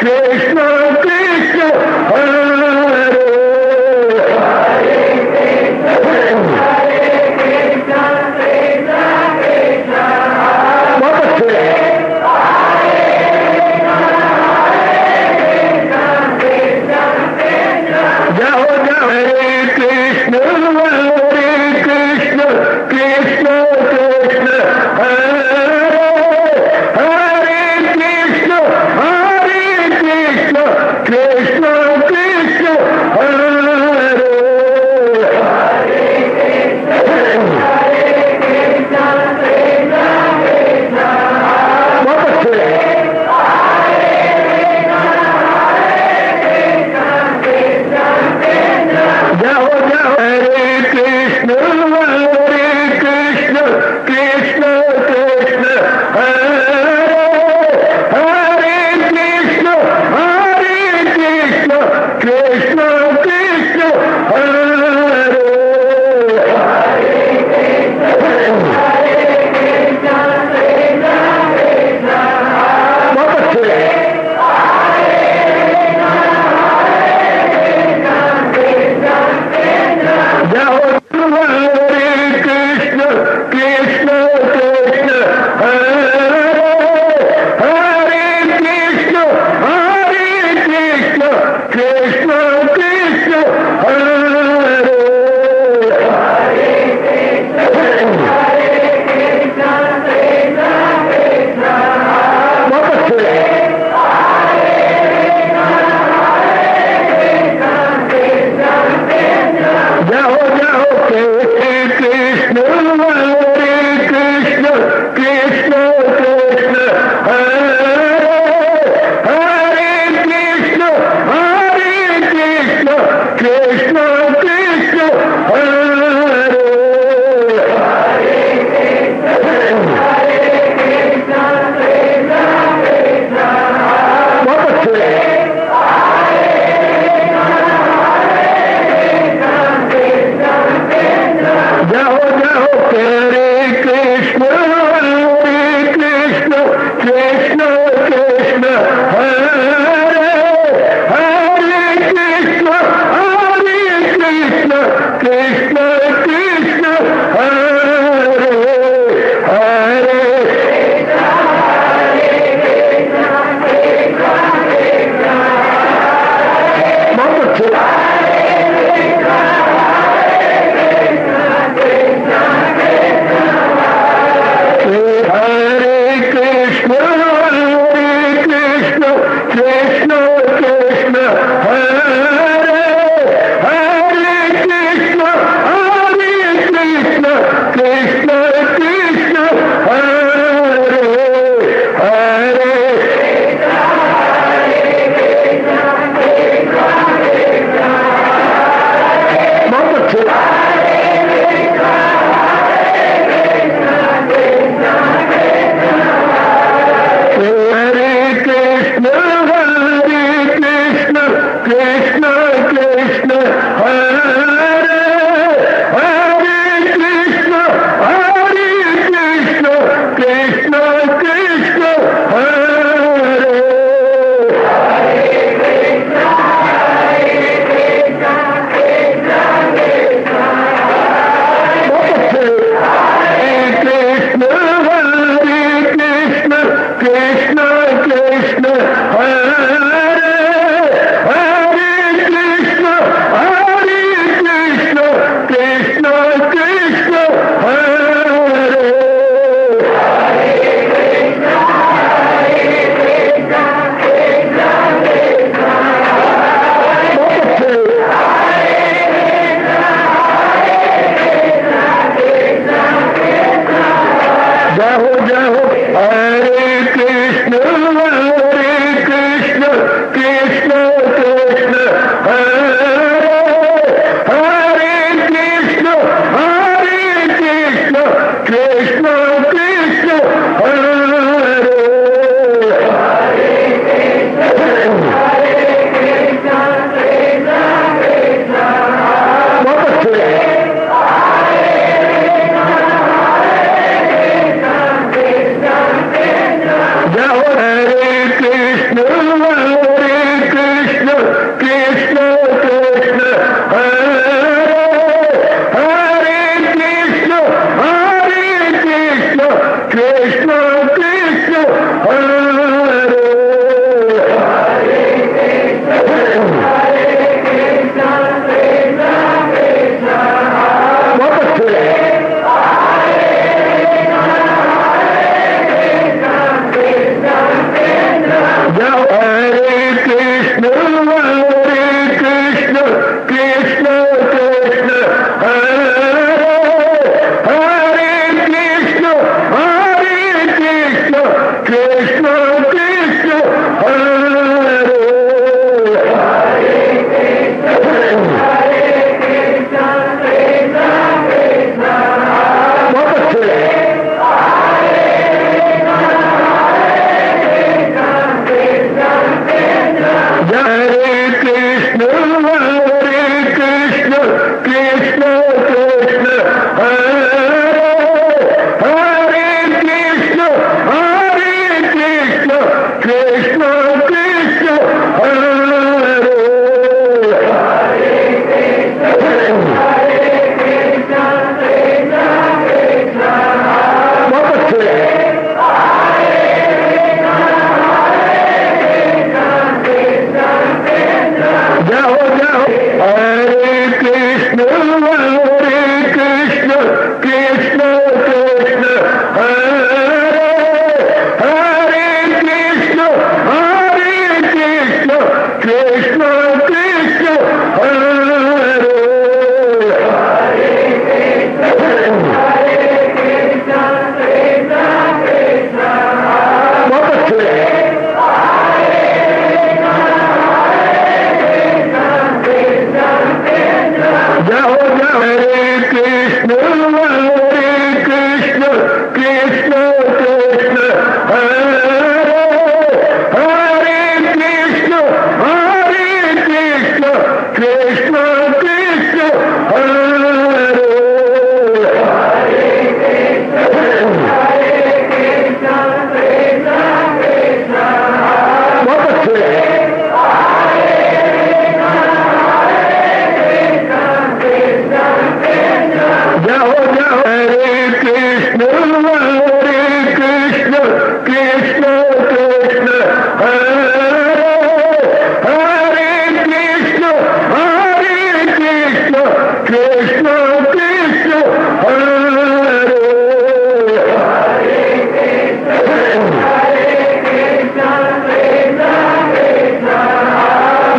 कृष्ण कृष्ण हरे बहुत अच्छे जाओ जाओ हरे कृष्ण कृष्ण कृष्ण हरे हरे कृष्ण कृष्ण कृष्ण हरे बहुत अच्छे जाओ जाओ हरे कृष्ण कृष्ण कृष्ण हरे हरे कृष्ण कृष्ण कृष्ण हरे बहुत अच्छे जाओ हरे कृष्ण कृष्ण हरे हरे कृष्ण कृष्ण कृष्ण हरे बहुत अच्छे जाओ जाओ हरे कृष्ण कृष्ण हरे हरे कृष्ण कृष्ण हरे बहुत अच्छे जाओ जाओ हरे कृष्ण कृष्ण हरे हरे कृष्ण कृष्ण हरे हरे बहुत अच्छे हरे कृष्ण कृष्ण हरे हरे कृष्ण कृष्ण हरे हरे जाओ जाओ हरे कृष्ण कृष्ण कृष्ण हरे हरे कृष्ण कृष्ण कृष्ण हरे बहुत अच्छे जाओ जाओ हरे कृष्ण कृष्ण कृष्ण हरे हरे कृष्ण कृष्ण कृष्ण हरे बहुत अच्छे जाओ जाओ हरे कृष्ण कृष्ण कृष्ण हरे हरे कृष्ण कृष्ण कृष्ण हरे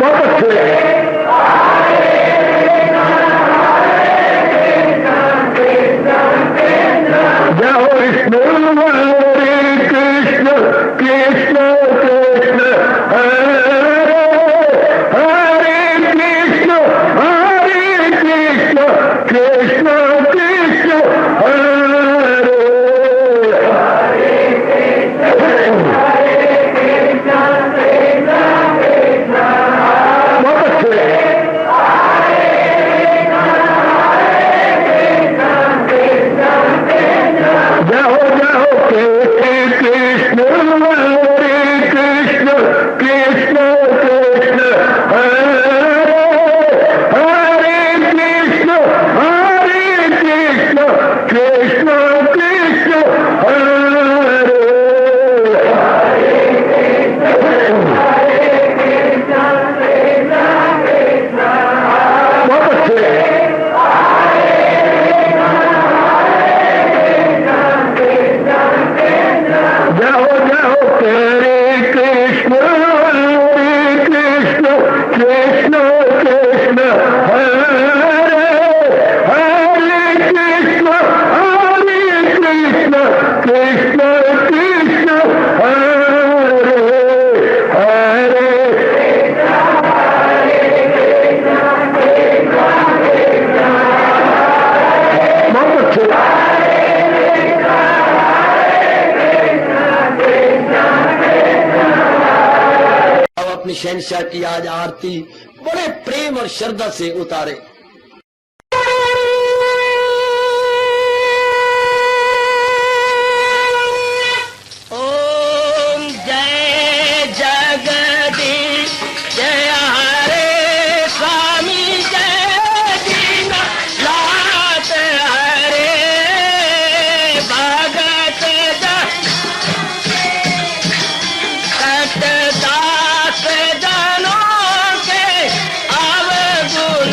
बहुत अच्छे जाओ विष्णु कृष्ण कृष्ण हरे हरे कृष्ण कृष्ण हरे बहुत अच्छे जाओ जाओ कृष्ण कृष्ण कृष्ण हरे हरे कृष्ण कृष्ण हरे बहुत अच्छे जाओ जाओ हरे कृष्ण कृष्ण हरे हरे कृष्ण कृष्ण हरे हरे बहुत अच्छे अपनी शहनशाह की आज आरती बड़े प्रेम और श्रद्धा से उतारे। ओम जय जगदीश जय हरे स्वामी जय दीनानाथ हरे भगत दास जनों के अवगुण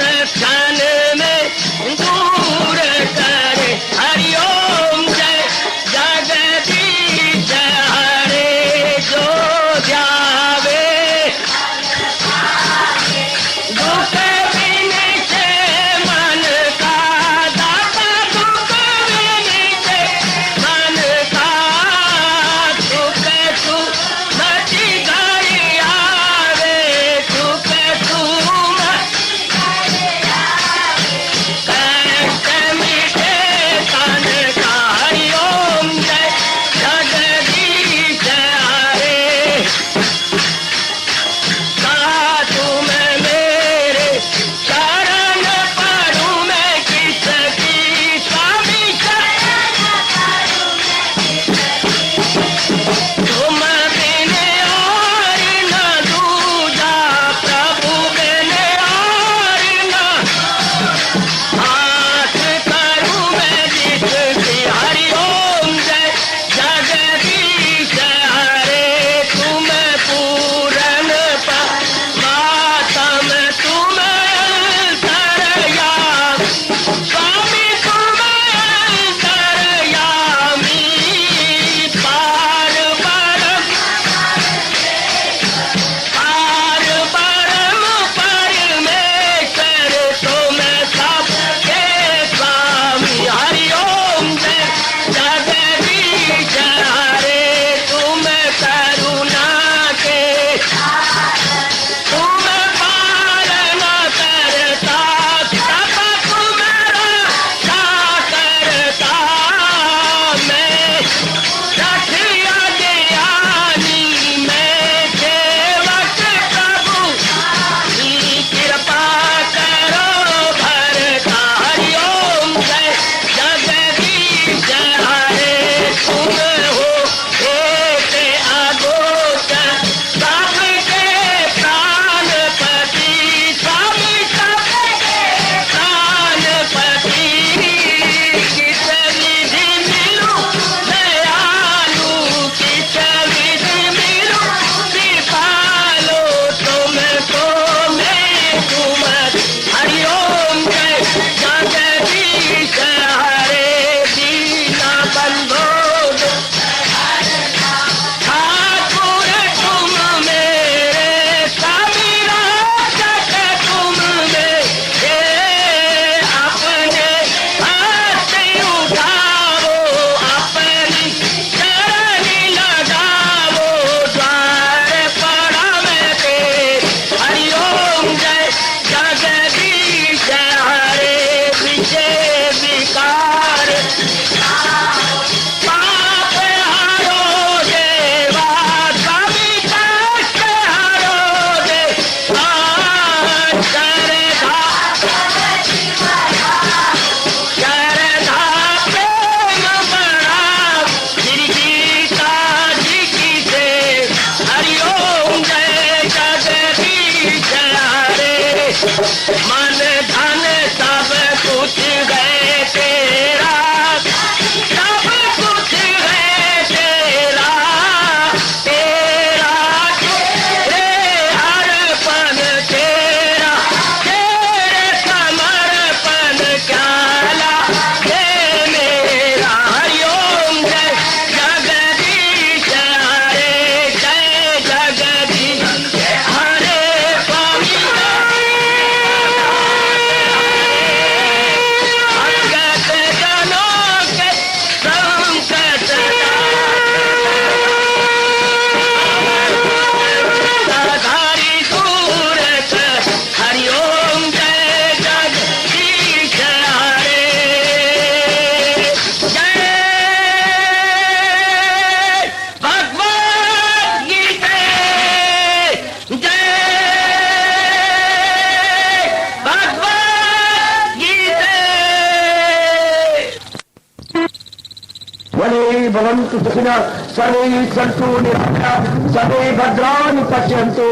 भवन्तु सुखिनः सर्वे सन्तु निरामयाः सर्वे भद्राणि पश्यन्तु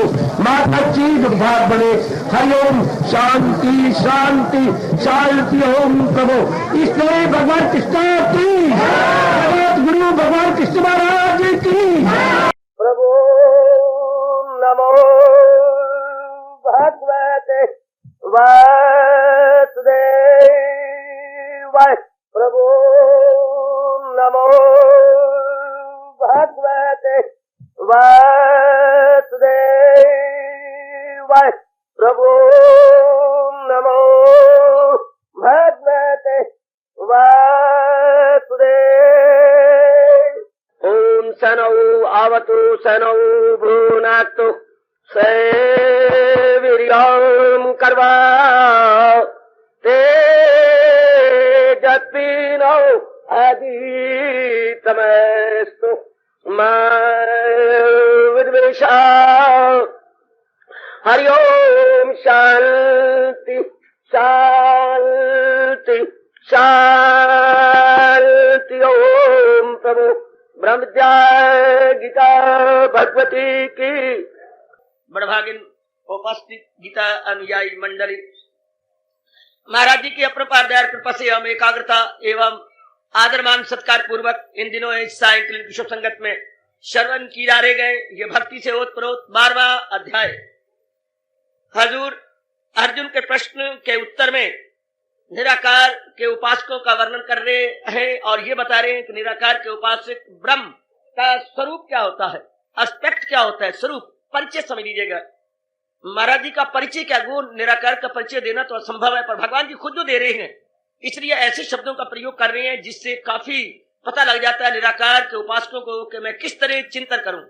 मा कश्चित् दुर्भाग् भवेत्। हरि ओम शांति शांति शांति। ओम प्रभु इसलिए भगवान कृष्ण की जगत गुरु भगवान कृष्ण महाराज की प्रभु नमो भगवते वासुदेवाय। प्रभु नमो भगवते वासुदेवाय। प्रभु नमो भगवते वासुदेवाय। ओम सनौ आवतु सनौ भुनाक्तु सेवीर्यं कर्वा तेजस्विनो अधीतमस्तु मा विद्वेषा। हरि ओम शांति शांति शांति। ओम प्रभु ब्रह्म विद्या गीता भगवती की। बड़भागिन उपस्थित गीता अनुयायी मंडली, महाराज जी की अपरंपार दया कृपा से हम एकाग्रता एवं आदरमान सत्कार पूर्वक इन दिनों इस सायंकालीन विश्व संगत में श्रवण की जा रहे गए ये भक्ति से ओतप्रोत 12वां अध्याय। हजूर अर्जुन के प्रश्न के उत्तर में निराकार के उपासकों का वर्णन कर रहे हैं और ये बता रहे हैं कि निराकार के उपासक ब्रह्म का स्वरूप क्या होता है, एस्पेक्ट क्या होता है, स्वरूप परिचय समझ लीजिएगा। महाराज जी का परिचय क्या, गुण निराकार का परिचय देना तो असंभव है, पर भगवान जी खुद जो दे रहे हैं इसलिए ऐसे शब्दों का प्रयोग कर रहे हैं जिससे काफी पता लग जाता है निराकार के उपासकों को कि मैं किस तरह चिंतन करूं।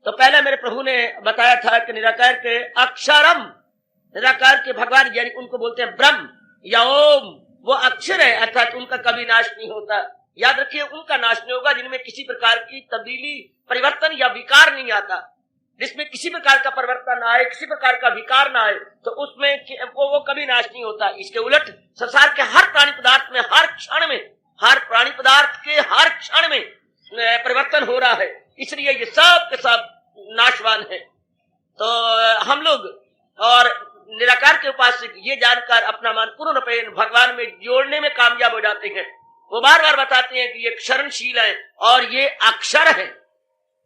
तो पहले मेरे प्रभु ने बताया था कि निराकार के अक्षरम, निराकार के भगवान यानी उनको बोलते हैं ब्रह्म या ओम, वो अक्षर है अर्थात उनका कभी नाश नहीं होता। याद रखिए उनका नाश नहीं होगा जिनमें किसी प्रकार की तब्दीली परिवर्तन या विकार नहीं आता, जिसमें किसी प्रकार का परिवर्तन ना आए, किसी प्रकार का विकार ना आए, तो उसमें वो कभी नाश नहीं होता। इसके उलट संसार के हर प्राणी पदार्थ में हर क्षण में, हर प्राणी पदार्थ के हर क्षण में परिवर्तन हो रहा है, इसलिए ये सब के सब नाशवान है। तो हम लोग और निराकार के उपासक ये जानकर अपना मन पूर्ण रूपेण भगवान में जोड़ने में कामयाब हो जाते हैं। वो बार बार बताते हैं कि ये क्षरणशील है और ये अक्षर है।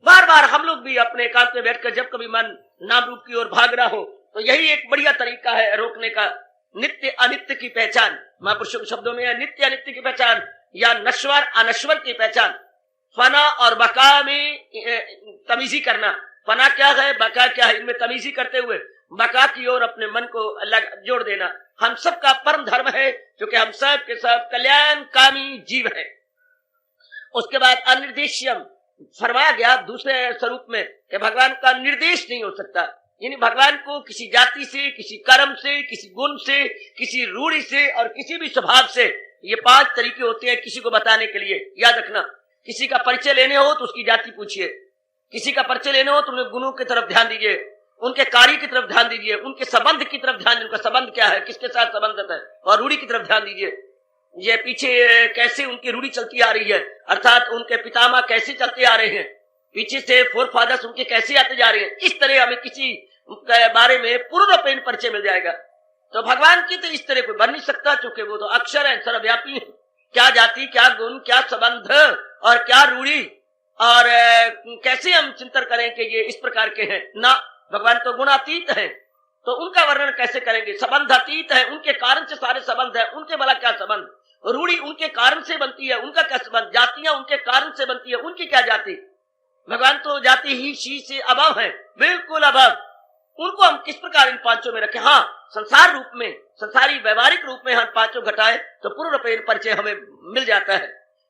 बार बार हम लोग भी अपने एकांत में बैठकर जब कभी मन नाम रूप की ओर भाग रहा हो तो यही एक बढ़िया तरीका है रोकने का। नित्य अनित्य की पहचान, महापुरुषों के शब्दों में है नित्य अनित्य की पहचान या नश्वर अनश्वर की पहचान। फना और बका में तमीजी करना, फना क्या है बका क्या है, इनमें तमीजी करते हुए बका की ओर अपने मन को अलग जोड़ देना हम सबका परम धर्म है, क्योंकि हम सब के सब कल्याणकामी जीव है। उसके बाद अनिर्देश्यम फरमाया गया दूसरे स्वरूप में कि भगवान का निर्देश नहीं हो सकता, यानी भगवान को किसी जाति से, किसी कर्म से, किसी गुण से, किसी रूढ़ि से और किसी भी स्वभाव से, ये 5 तरीके होते हैं किसी को बताने के लिए। याद रखना, किसी का परिचय लेने हो तो उसकी जाति पूछिए, किसी का परिचय लेने हो तो उनके गुणों की तरफ ध्यान दीजिए, उनके कार्य की तरफ ध्यान दीजिए, उनके संबंध की तरफ ध्यान दीजिए, उनका संबंध क्या है, किसके साथ संबंधित है, और रूढ़ी की तरफ ध्यान दीजिए, ये पीछे कैसे उनकी रूढ़ी चलती आ रही है, अर्थात उनके पितामह कैसे चलते आ रहे हैं, पीछे से फोर फादर्स उनके कैसे आते जा रहे हैं। इस तरह हमें किसी के बारे में पूर्ण रूपेण परिचय मिल जाएगा। तो भगवान की तो इस तरह कोई बन नहीं सकता, क्योंकि वो तो अक्षर है, सर्वव्यापी है। क्या जाति, क्या गुण, क्या संबंध और क्या रूढ़ी, और कैसे हम चिंतन करें कि ये इस प्रकार के हैं ना। भगवान तो गुणातीत है, तो उनका वर्णन कैसे करेंगे। संबंध अतीत है, उनके कारण से सारे संबंध है, उनके भला क्या संबंध। रूढ़ी उनके कारण से बनती है, उनका क्या संबंध। जातियां उनके कारण से बनती है, उनकी क्या जाति। भगवान तो जाति ही शी से अभाव है, बिल्कुल अभाव। उनको हम किस प्रकार इन 5 में रखें। हाँ, संसार रूप में, संसारी व्यवहारिक रूप में हम 5 घटाए तो पूर्ण रूपेण परिचय हमें मिल जाता है।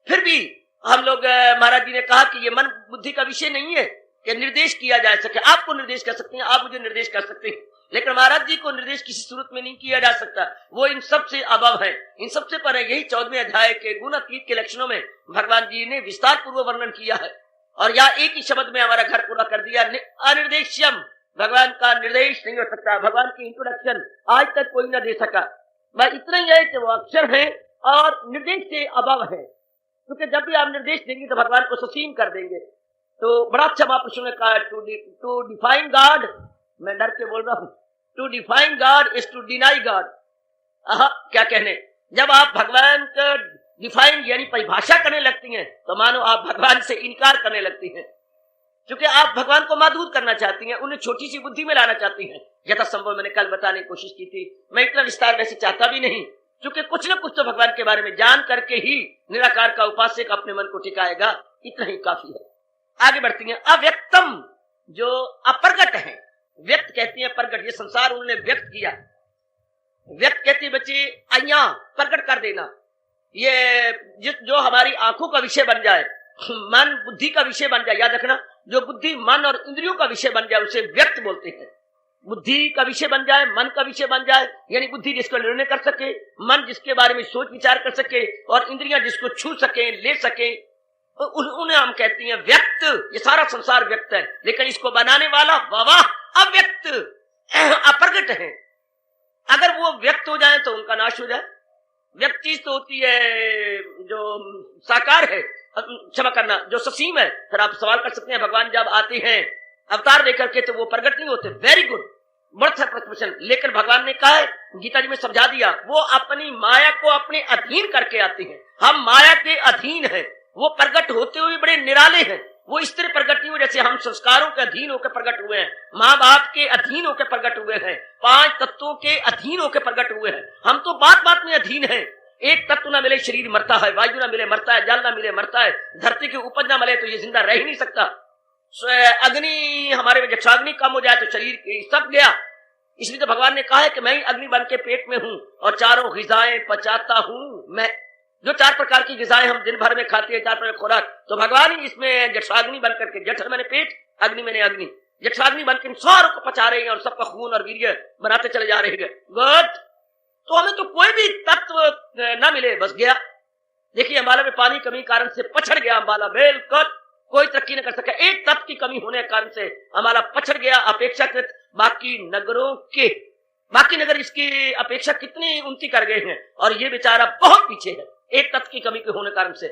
फिर भी हम लोग, महाराज जी ने कहा कि ये मन बुद्धि का विषय नहीं है कि निर्देश किया जा सके। आपको निर्देश कर सकते हैं, आप मुझे निर्देश कर सकते हैं, लेकिन महाराज जी को निर्देश किसी सूरत में नहीं किया जा सकता। वो इन सब से अभाव है, इन सबसे पर है। यही 14वें अध्याय के गुण अतीत के लक्षणों में भगवान जी ने विस्तार पूर्वक वर्णन किया है, और यहाँ एक ही शब्द में हमारा घर पूरा कर दिया, अनिर्देश्यम। भगवान का निर्देश नहीं हो सकता, भगवान की इंट्रोडक्शन आज तक कोई न दे सका। बस इतना ही है कि वो अक्षर है और निर्देश से अभाव है। क्योंकि जब भी आप निर्देश देंगे तो भगवान को ससीम कर देंगे। तो बड़ा अच्छा महापुरुषों ने कहा, टू डिफाइन गॉड, मैं डर के बोल रहा हूं, to define God is to deny God. क्या कहने, जब आप भगवान का डिफाइन यानी परिभाषा करने लगती हैं तो मानो आप भगवान से इनकार करने लगती हैं, क्योंकि आप भगवान को महदूद करना चाहती हैं, उन्हें छोटी सी बुद्धि में लाना चाहती हैं। यथासंभव मैंने कल बताने की कोशिश की थी, मैं इतना विस्तार वैसे चाहता भी नहीं, क्योंकि कुछ न कुछ तो भगवान के बारे में जान करके ही निराकार का उपासक अपने मन को टिकाएगा, इतना ही काफी है। आगे बढ़ती हैं। अव्यक्तम जो अप्रगट है, व्यक्त कहती है प्रगट, ये संसार उन्होंने व्यक्त किया। व्यक्त कहती है बच्चे अय्या, प्रकट कर देना, ये जो हमारी आंखों का विषय बन जाए, मन बुद्धि का विषय बन जाए, याद रखना, जो बुद्धि मन और इंद्रियों का विषय बन जाए उसे व्यक्त बोलते हैं। बुद्धि का विषय बन जाए, मन का विषय बन जाए, यानी बुद्धि जिसको निर्णय कर सके, मन जिसके बारे में सोच विचार कर सके, और इंद्रियां जिसको छू सके, ले सके, उन्हें हम कहते हैं व्यक्त। ये सारा संसार व्यक्त है, लेकिन इसको बनाने वाला वाह अव्यक्त, अप्रगट है। अगर वो व्यक्त हो जाए तो उनका नाश हो जाए। व्यक्त चीज तो होती है जो साकार है, क्षमा करना, जो ससीम है। फिर आप सवाल कर सकते हैं भगवान जब आते हैं अवतार लेकर के तो वो प्रकट नहीं होते, वेरी गुड, बड़ा अच्छा प्रश्न। लेकिन भगवान ने कहा है, गीता जी में समझा दिया, वो अपनी माया को अपने अधीन करके आते हैं। हम माया के अधीन हैं, वो प्रकट होते हुए बड़े निराले हैं। वो इस तरह प्रकट नहीं हुए जैसे हम संस्कारों के अधीन होकर प्रकट हुए हैं, माँ बाप के अधीन होकर प्रकट हुए हैं, 5 तत्वों के अधीन होकर प्रकट हुए हैं। हम तो बात बात में अधीन हैं। एक तत्व ना मिले शरीर मरता है, वायु ना मिले मरता है, जल ना मिले मरता है, धरती की उपज ना मिले तो ये जिंदा रह ही नहीं सकता। अग्नि हमारे में जक्षाग्नि कम हो जाए तो शरीर सब गया। इसलिए तो भगवान ने कहा है कि मैं ही अग्नि बन के पेट में हूं और चारों ग़िज़ाएं पचाता हूं मैं। जो 4 प्रकार की ग़िज़ाएं हम दिन भर में खाते हैं, 4 प्रकार खुराक, तो भगवान ही इसमें जक्षाग्नि बन करके, जठर मैंने पेट, अग्नि मैंने अग्नि, जक्षाग्नि बन के सारों को पचा रहे हैं और सबका खून और वीर्य बनाते चले जा रहे हैं। गुड। तो हमें तो कोई भी तत्व ना मिले बस गया। देखिए अंबाला में पानी कमी कारण से पछड़ गया अंबाला, बिल्कुल कोई तरक्की न कर सका। एक तत्व की कमी होने के कारण से अंबाला पछड़ गया अपेक्षाकृत बाकी नगरों के। बाकी नगर इसकी अपेक्षा कितनी उन्नति कर गए हैं और ये बेचारा बहुत पीछे है एक तत्व की कमी के होने कारण से।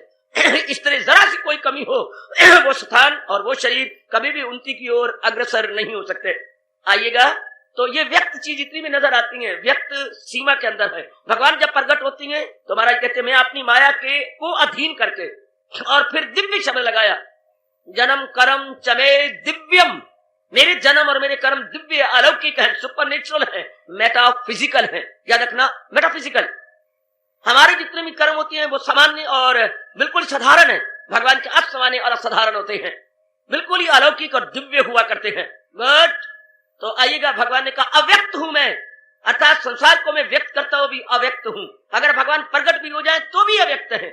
इस तरह जरा सी कोई कमी हो वो स्थान और वो शरीर कभी भी उन्नति की ओर अग्रसर नहीं हो सकते। आइएगा, तो ये व्यक्त चीज इतनी में नजर आती है, व्यक्त सीमा के अंदर है। भगवान जब प्रकट होती हैं तो महाराज कहते हैं मैं अपनी माया के को अधीन करके, और फिर दिव्य शब्द लगाया, जन्म कर्म चमे दिव्यम, मेरे जन्म और मेरे कर्म दिव्य अलौकिक है, सुपर नेचुरल है, मेटाफिजिकल है। याद रखना, मेटाफिजिकल। हमारे जितने भी कर्म होते हैं वो सामान्य और बिल्कुल साधारण है, भगवान के असामान्य और असाधारण होते हैं, बिल्कुल ही अलौकिक और दिव्य हुआ करते हैं। बट तो आइएगा, भगवान ने कहा अव्यक्त हूं मैं, अर्थात संसार को मैं व्यक्त करता हूं भी अव्यक्त हूं। अगर भगवान प्रकट भी हो जाए तो भी अव्यक्त है।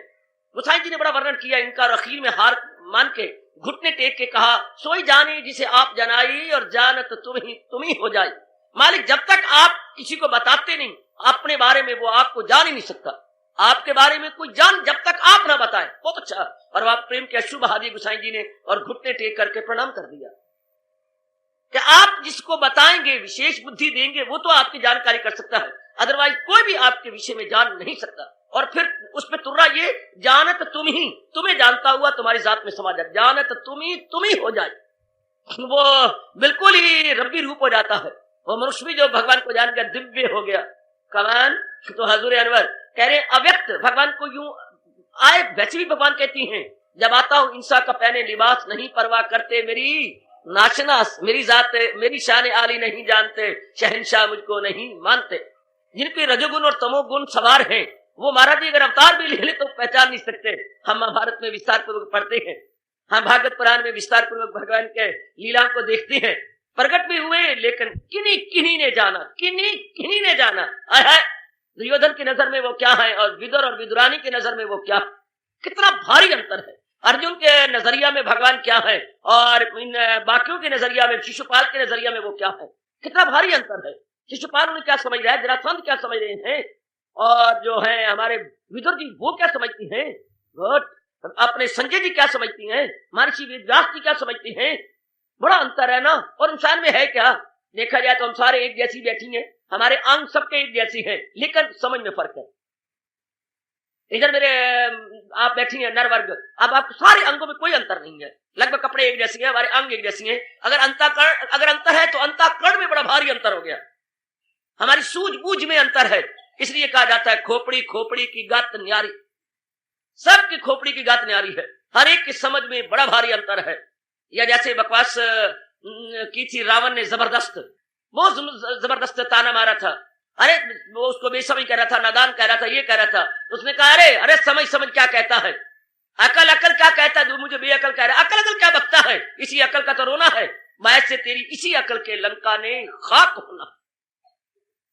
गोसाई जी ने बड़ा वर्णन किया इनका, और आखिर में हार मान के घुटने टेक के कहा, सोई जाने जिसे आप जनाई और जानत तुम ही हो जाए। मालिक जब तक आप किसी को बताते नहीं अपने बारे में, वो आपको जान ही नहीं सकता। आपके बारे में कोई जान जब तक आप ना बताए। बहुत अच्छा। और आप प्रेम के अश्रु बहा दिए गोसाई जी ने और घुटने टेक करके प्रणाम कर दिया कि आप जिसको बताएंगे, विशेष बुद्धि देंगे, वो तो आपकी जानकारी कर सकता है, अदरवाइज कोई भी आपके विषय में जान नहीं सकता। और फिर उस पर तुर्रा ये, जानत तुम ही, तुम्हें जानता हुआ तुम्हारी जात में समा जाए, जानत तुम ही हो जाए। वो बिल्कुल ही रब्बी रूप हो जाता है। वो मनुष्य भी जो भगवान को जान गया दिव्य हो गया। कमान तो हजूर अनवर कह रहे अव्यक्त भगवान को यूं आए, वैसे भी भगवान कहती हैं, जब आता हूं इंसान का पहने लिबास, नहीं परवाह करते मेरी नाशनास, मेरी जात मेरी शान आली नहीं जानते, शहनशाह मुझको नहीं मानते। जिनके रजोगुण और तमोगुण सवार हैं वो महाराज जी अगर अवतार भी ले ले तो पहचान नहीं सकते। हम महाभारत में विस्तार पूर्वक पढ़ते हैं, हम भागवत पुराण में विस्तार पूर्वक भगवान के लीला को देखते हैं। प्रकट भी हुए लेकिन किन्हीं ने जाना, किन्हीं ने जाना। दुर्योधन की नजर में वो क्या है और विदुर और विदुरानी की नजर में वो क्या, कितना भारी अंतर है। अर्जुन के नजरिया में भगवान क्या है और इन बाकियों के नजरिया में, शिशुपाल के नजरिया में वो क्या है, कितना भारी अंतर है। शिशुपाल उन्हें क्या समझ रहा है, जरासंध क्या समझ रहे हैं, और जो है हमारे विदुर जी वो क्या समझती हैं, अपने संजय जी क्या समझती हैं, महर्षि वेदव्यास जी क्या समझती हैं। बड़ा अंतर है ना। और इंसान में है क्या, देखा जाए तो हम सारे एक जैसी बैठी हैं, हमारे अंग सबके एक जैसी हैं, लेकिन समझ में फर्क है। इधर मेरे आप बैठी हैं नर वर्ग, अब आपको सारे अंगों में कोई अंतर नहीं है, लगभग कपड़े एक जैसे हैं, हमारे अंग एक जैसे हैं। अगर अंतर है तो अंतःकरण में बड़ा भारी अंतर हो गया, हमारी सूझबूझ में अंतर है। इसलिए कहा जाता है खोपड़ी खोपड़ी की गात न्यारी, सबकी खोपड़ी की गात न्यारी है, हर एक की समझ में बड़ा भारी अंतर है। या जैसे बकवास की थी रावण ने, जबरदस्त, बहुत जबरदस्त ताना मारा था। अरे वो उसको बेसमझ कह रहा था, नादान कह रहा था, ये कह रहा था। उसने कहा अरे अरे समझ समझ क्या कहता है, अकल अकल क्या कहता है, मुझे बेअकल कह रहा है, अकल अकल क्या बकता है, इसी अकल का तो रोना है, मैं से तेरी इसी अकल के लंका ने खाक होना।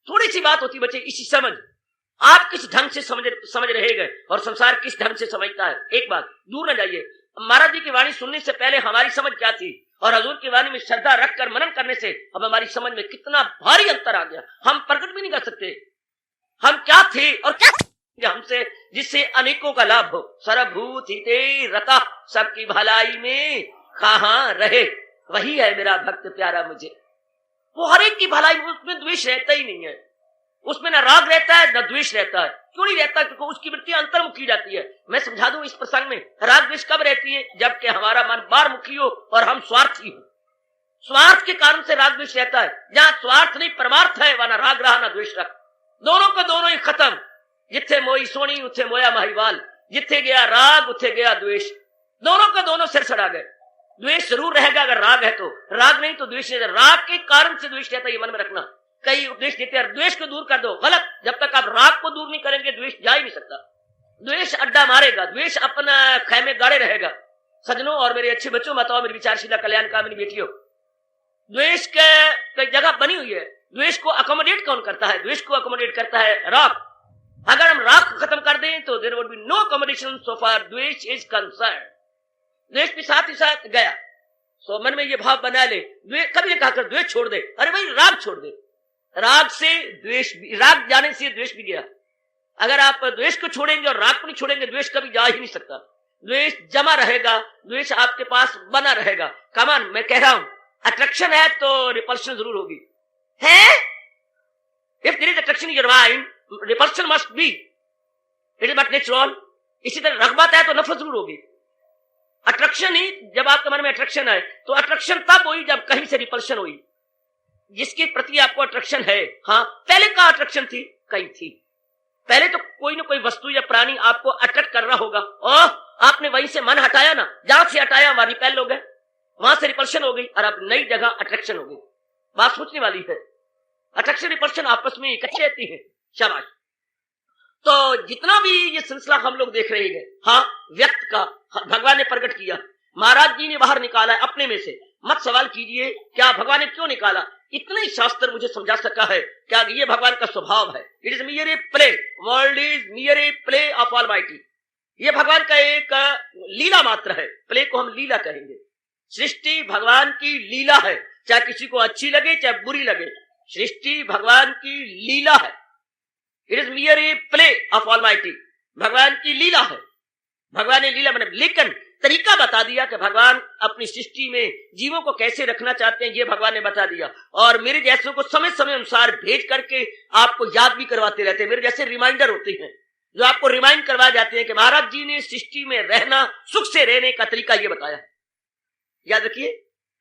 थोड़ी सी बात होती बच्चे, इसी समझ, आप किस ढंग से समझ रहे गए और संसार किस ढंग से समझता है। एक बात दूर न जाइए, महाराज जी की वाणी सुनने से पहले हमारी समझ क्या थी और हजूर की वाणी में श्रद्धा रखकर मनन करने से अब हमारी समझ में कितना भारी अंतर आ गया। हम प्रकट भी नहीं कर सकते हम क्या थे और क्या हमसे, जिससे अनेकों का लाभ हो। सर्वभूत हिते रता, सबकी भलाई में कहां रहे, वही है मेरा भक्त प्यारा मुझे। वो हर एक की भलाई में, उसमें द्वेष रहता ही नहीं है, उसमें न राग रहता है न द्वेष रहता है। क्यों नहीं रहता? क्योंकि उसकी वृत्ति अंतर्मुखी जाती है। मैं समझा दूं इस प्रसंग में, राग द्वेष कब रहती है? जबकि हमारा मन बाहरमुखी हो और हम स्वार्थी हो। स्वार्थ के कारण से राग द्वेष रहता है। जहां स्वार्थ नहीं परमार्थ है, वहां न राग रहा न द्वेष रहा, दोनों का दोनों ही खत्म। जिथे मोई सोनी उथे मोया महिवाल, जिथे गया राग उथे गया द्वेष, दोनों का दोनों सिर सड़ा गए। द्वेष जरूर रहेगा अगर राग है तो, राग नहीं तो द्वेष रहेगा। राग के कारण से द्वेष रहता है, ये मन में रखना। कई उपदेश देते हैं द्वेष को दूर कर दो, गलत। जब तक आप राग को दूर नहीं करेंगे द्वेष जा ही नहीं सकता। द्वेष अड्डा मारेगा, द्वेष अपना खैमे गाड़े रहेगा। सजनों और मेरे अच्छे बच्चों, बताओ मेरी विचारशीला कल्याण कामिनी बेटियों, द्वेष के जगह बनी हुई है। द्वेष को अकोमोडेट कौन करता है? द्वेष को अकोमोडेट करता है राग। अगर हम राग को खत्म कर दें तो there would be no accommodation so far this is concern. द्वेष भी साथ ही साथ गया। सो मन में ये भाव बना ले, कभी ने कहा द्वेष छोड़ दे, अरे भाई राग छोड़ दे। राग से द्वेष, राग जाने से द्वेष भी गया। अगर आप द्वेष को छोड़ेंगे और राग को नहीं छोड़ेंगे, द्वेष कभी जा ही नहीं सकता। द्वेष जमा रहेगा, द्वेष आपके पास बना रहेगा। कमान मैं कह रहा हूं, अट्रैक्शन है तो रिपल्शन जरूर होगी है। If there is attraction in your mind, repulsion must be, it is not natural. इसी तरह रग़बत है तो नफरत जरूर होगी। अट्रैक्शन ही, जब आपके मन में अट्रैक्शन है तो अट्रैक्शन तब हुई जब कहीं से रिपल्शन हुई। जिसके प्रति आपको अट्रैक्शन है, हाँ पहले का अट्रैक्शन थी, कहीं थी पहले तो कोई ना कोई वस्तु या प्राणी आपको अट्रैक्ट कर रहा होगा, और आपने वहीं से मन हटाया ना, जहां से हटाया वहां रिपेल हो गए, वहां से रिपल्शन हो गई और अब नई जगह अट्रैक्शन हो गई। बात सोचने वाली है। अट्रैक्शन रिपल्शन आपस में इकट्ठे रहती है। शाबाश। तो जितना भी ये सिलसिला हम लोग देख रहे हैं, हाँ व्यक्त का भगवान ने प्रकट किया, महाराज जी ने बाहर निकाला है अपने में से। मत सवाल कीजिए क्या भगवान ने क्यों निकाला, इतना ही शास्त्र मुझे समझा सका है। क्या ये भगवान का स्वभाव है? It is मियर a play, world is मियर a play of almighty. ये भगवान का एक लीला मात्र है। प्ले को हम लीला कहेंगे। सृष्टि भगवान की लीला है, चाहे किसी को अच्छी लगे चाहे बुरी लगे, सृष्टि भगवान की लीला है। It is मियर a play of almighty, भगवान की लीला है। भगवान ने लीला बना, लेकिन तरीका बता दिया कि भगवान अपनी सृष्टि में जीवों को कैसे रखना चाहते हैं, ये भगवान ने बता दिया। और मेरे जैसों को समय समय अनुसार भेज करके आपको याद भी करवाते रहते हैं। मेरे जैसे रिमाइंडर होते हैं जो आपको रिमाइंड करवा जाते हैं कि महाराज जी ने सृष्टि में रहना, सुख से रहने का तरीका ये बताया। याद रखिए,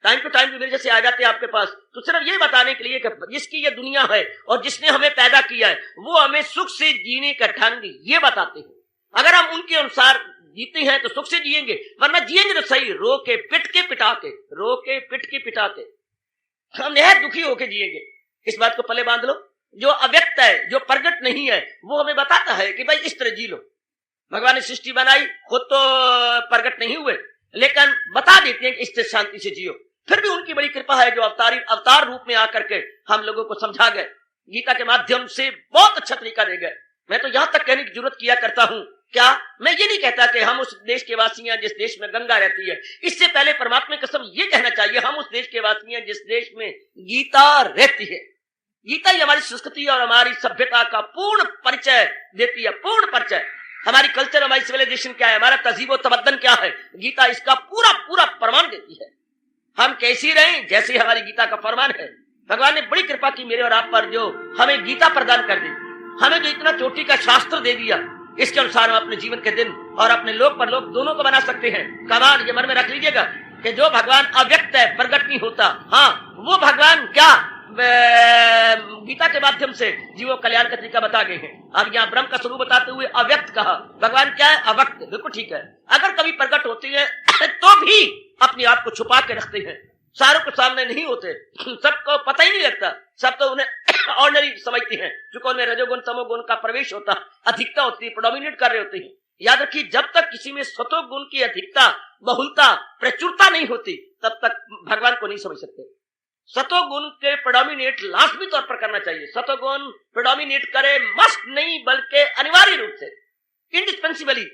टाइम टू टाइम मेरे जैसे आ जाते हैं आपके पास, तो सिर्फ ये बताने के लिए कि जिसकी ये दुनिया है और जिसने हमें पैदा किया है, वो हमें सुख से जीने का ढंग ये बताते हैं। अगर हम उनके अनुसार जीते हैं तो सुख से जिएंगे, वरना जिएंगे तो सही रो के पिट के पिटा के, रो के पिट के पिटा के, हम निहायत दुखी होके जिएंगे। इस बात को पले बांध लो। जो अव्यक्त है, जो प्रगट नहीं है, वो हमें बताता है कि भाई इस तरह जी लो। भगवान ने सृष्टि बनाई, खुद तो प्रगट नहीं हुए, लेकिन बता देते हैं कि इस तरह शांति से जियो। फिर भी उनकी बड़ी कृपा है जो अवतार रूप में आकर के हम लोगों को समझा गए, गीता के माध्यम से बहुत अच्छा तरीका दे गए। मैं तो यहां तक कहने की जरूरत किया करता हूं, क्या मैं ये नहीं कहता कि हम उस देश के वासी हैं जिस देश में गंगा रहती है। इससे पहले परमात्मा की कसम ये कहना चाहिए, हम उस देश के वासी हैं जिस देश में गीता रहती है। गीता ही हमारी संस्कृति और हमारी सभ्यता का पूर्ण परिचय देती है, पूर्ण परिचय। हमारी कल्चर, हमारी सिविलाइजेशन क्या है, हमारा तहजीब तमद्दन क्या है, गीता इसका पूरा पूरा प्रमाण देती है। हम कैसी रहें, जैसे हमारी गीता का फरमान है। भगवान ने बड़ी कृपा की मेरे और आप पर, जो हमें गीता प्रदान कर दी, हमें जो इतना चोटी का शास्त्र दे दिया, इसके अनुसार हम अपने जीवन के दिन और अपने लोक परलोक दोनों को बना सकते हैं। कमाल, ये मन में रख लीजिएगा कि जो भगवान अव्यक्त है, प्रकट नहीं होता, हाँ वो भगवान क्या गीता के माध्यम से जीवों कल्याण का तरीका बता गए हैं। अब यहाँ ब्रह्म का स्वरूप बताते हुए अव्यक्त कहा, भगवान क्या है? अव्यक्त। बिल्कुल ठीक है। अगर कभी प्रकट होती है तो भी अपने आप को छुपा के रखते हैं, सारों के सामने नहीं होते, सबको पता ही नहीं लगता, सब तो उन्हें ऑर्डिनरी समझती हैं, क्योंकि उनमें रजोगुण तमोगुण का प्रवेश होता, अधिकता होती है, प्रोडोमिनेट कर रहे होते हैं। याद रखिए, जब तक किसी में सतोगुण की अधिकता, बहुलता, प्रचुरता नहीं होती, तब तक भगवान को नहीं समझ सकते। सतोगुण के प्रोडोमिनेट लाजमी तौर पर करना चाहिए। सतोगुण प्रोडोमिनेट करे, मस्ट नहीं बल्कि अनिवार्य रूप से, इंडिस्पेंसिबली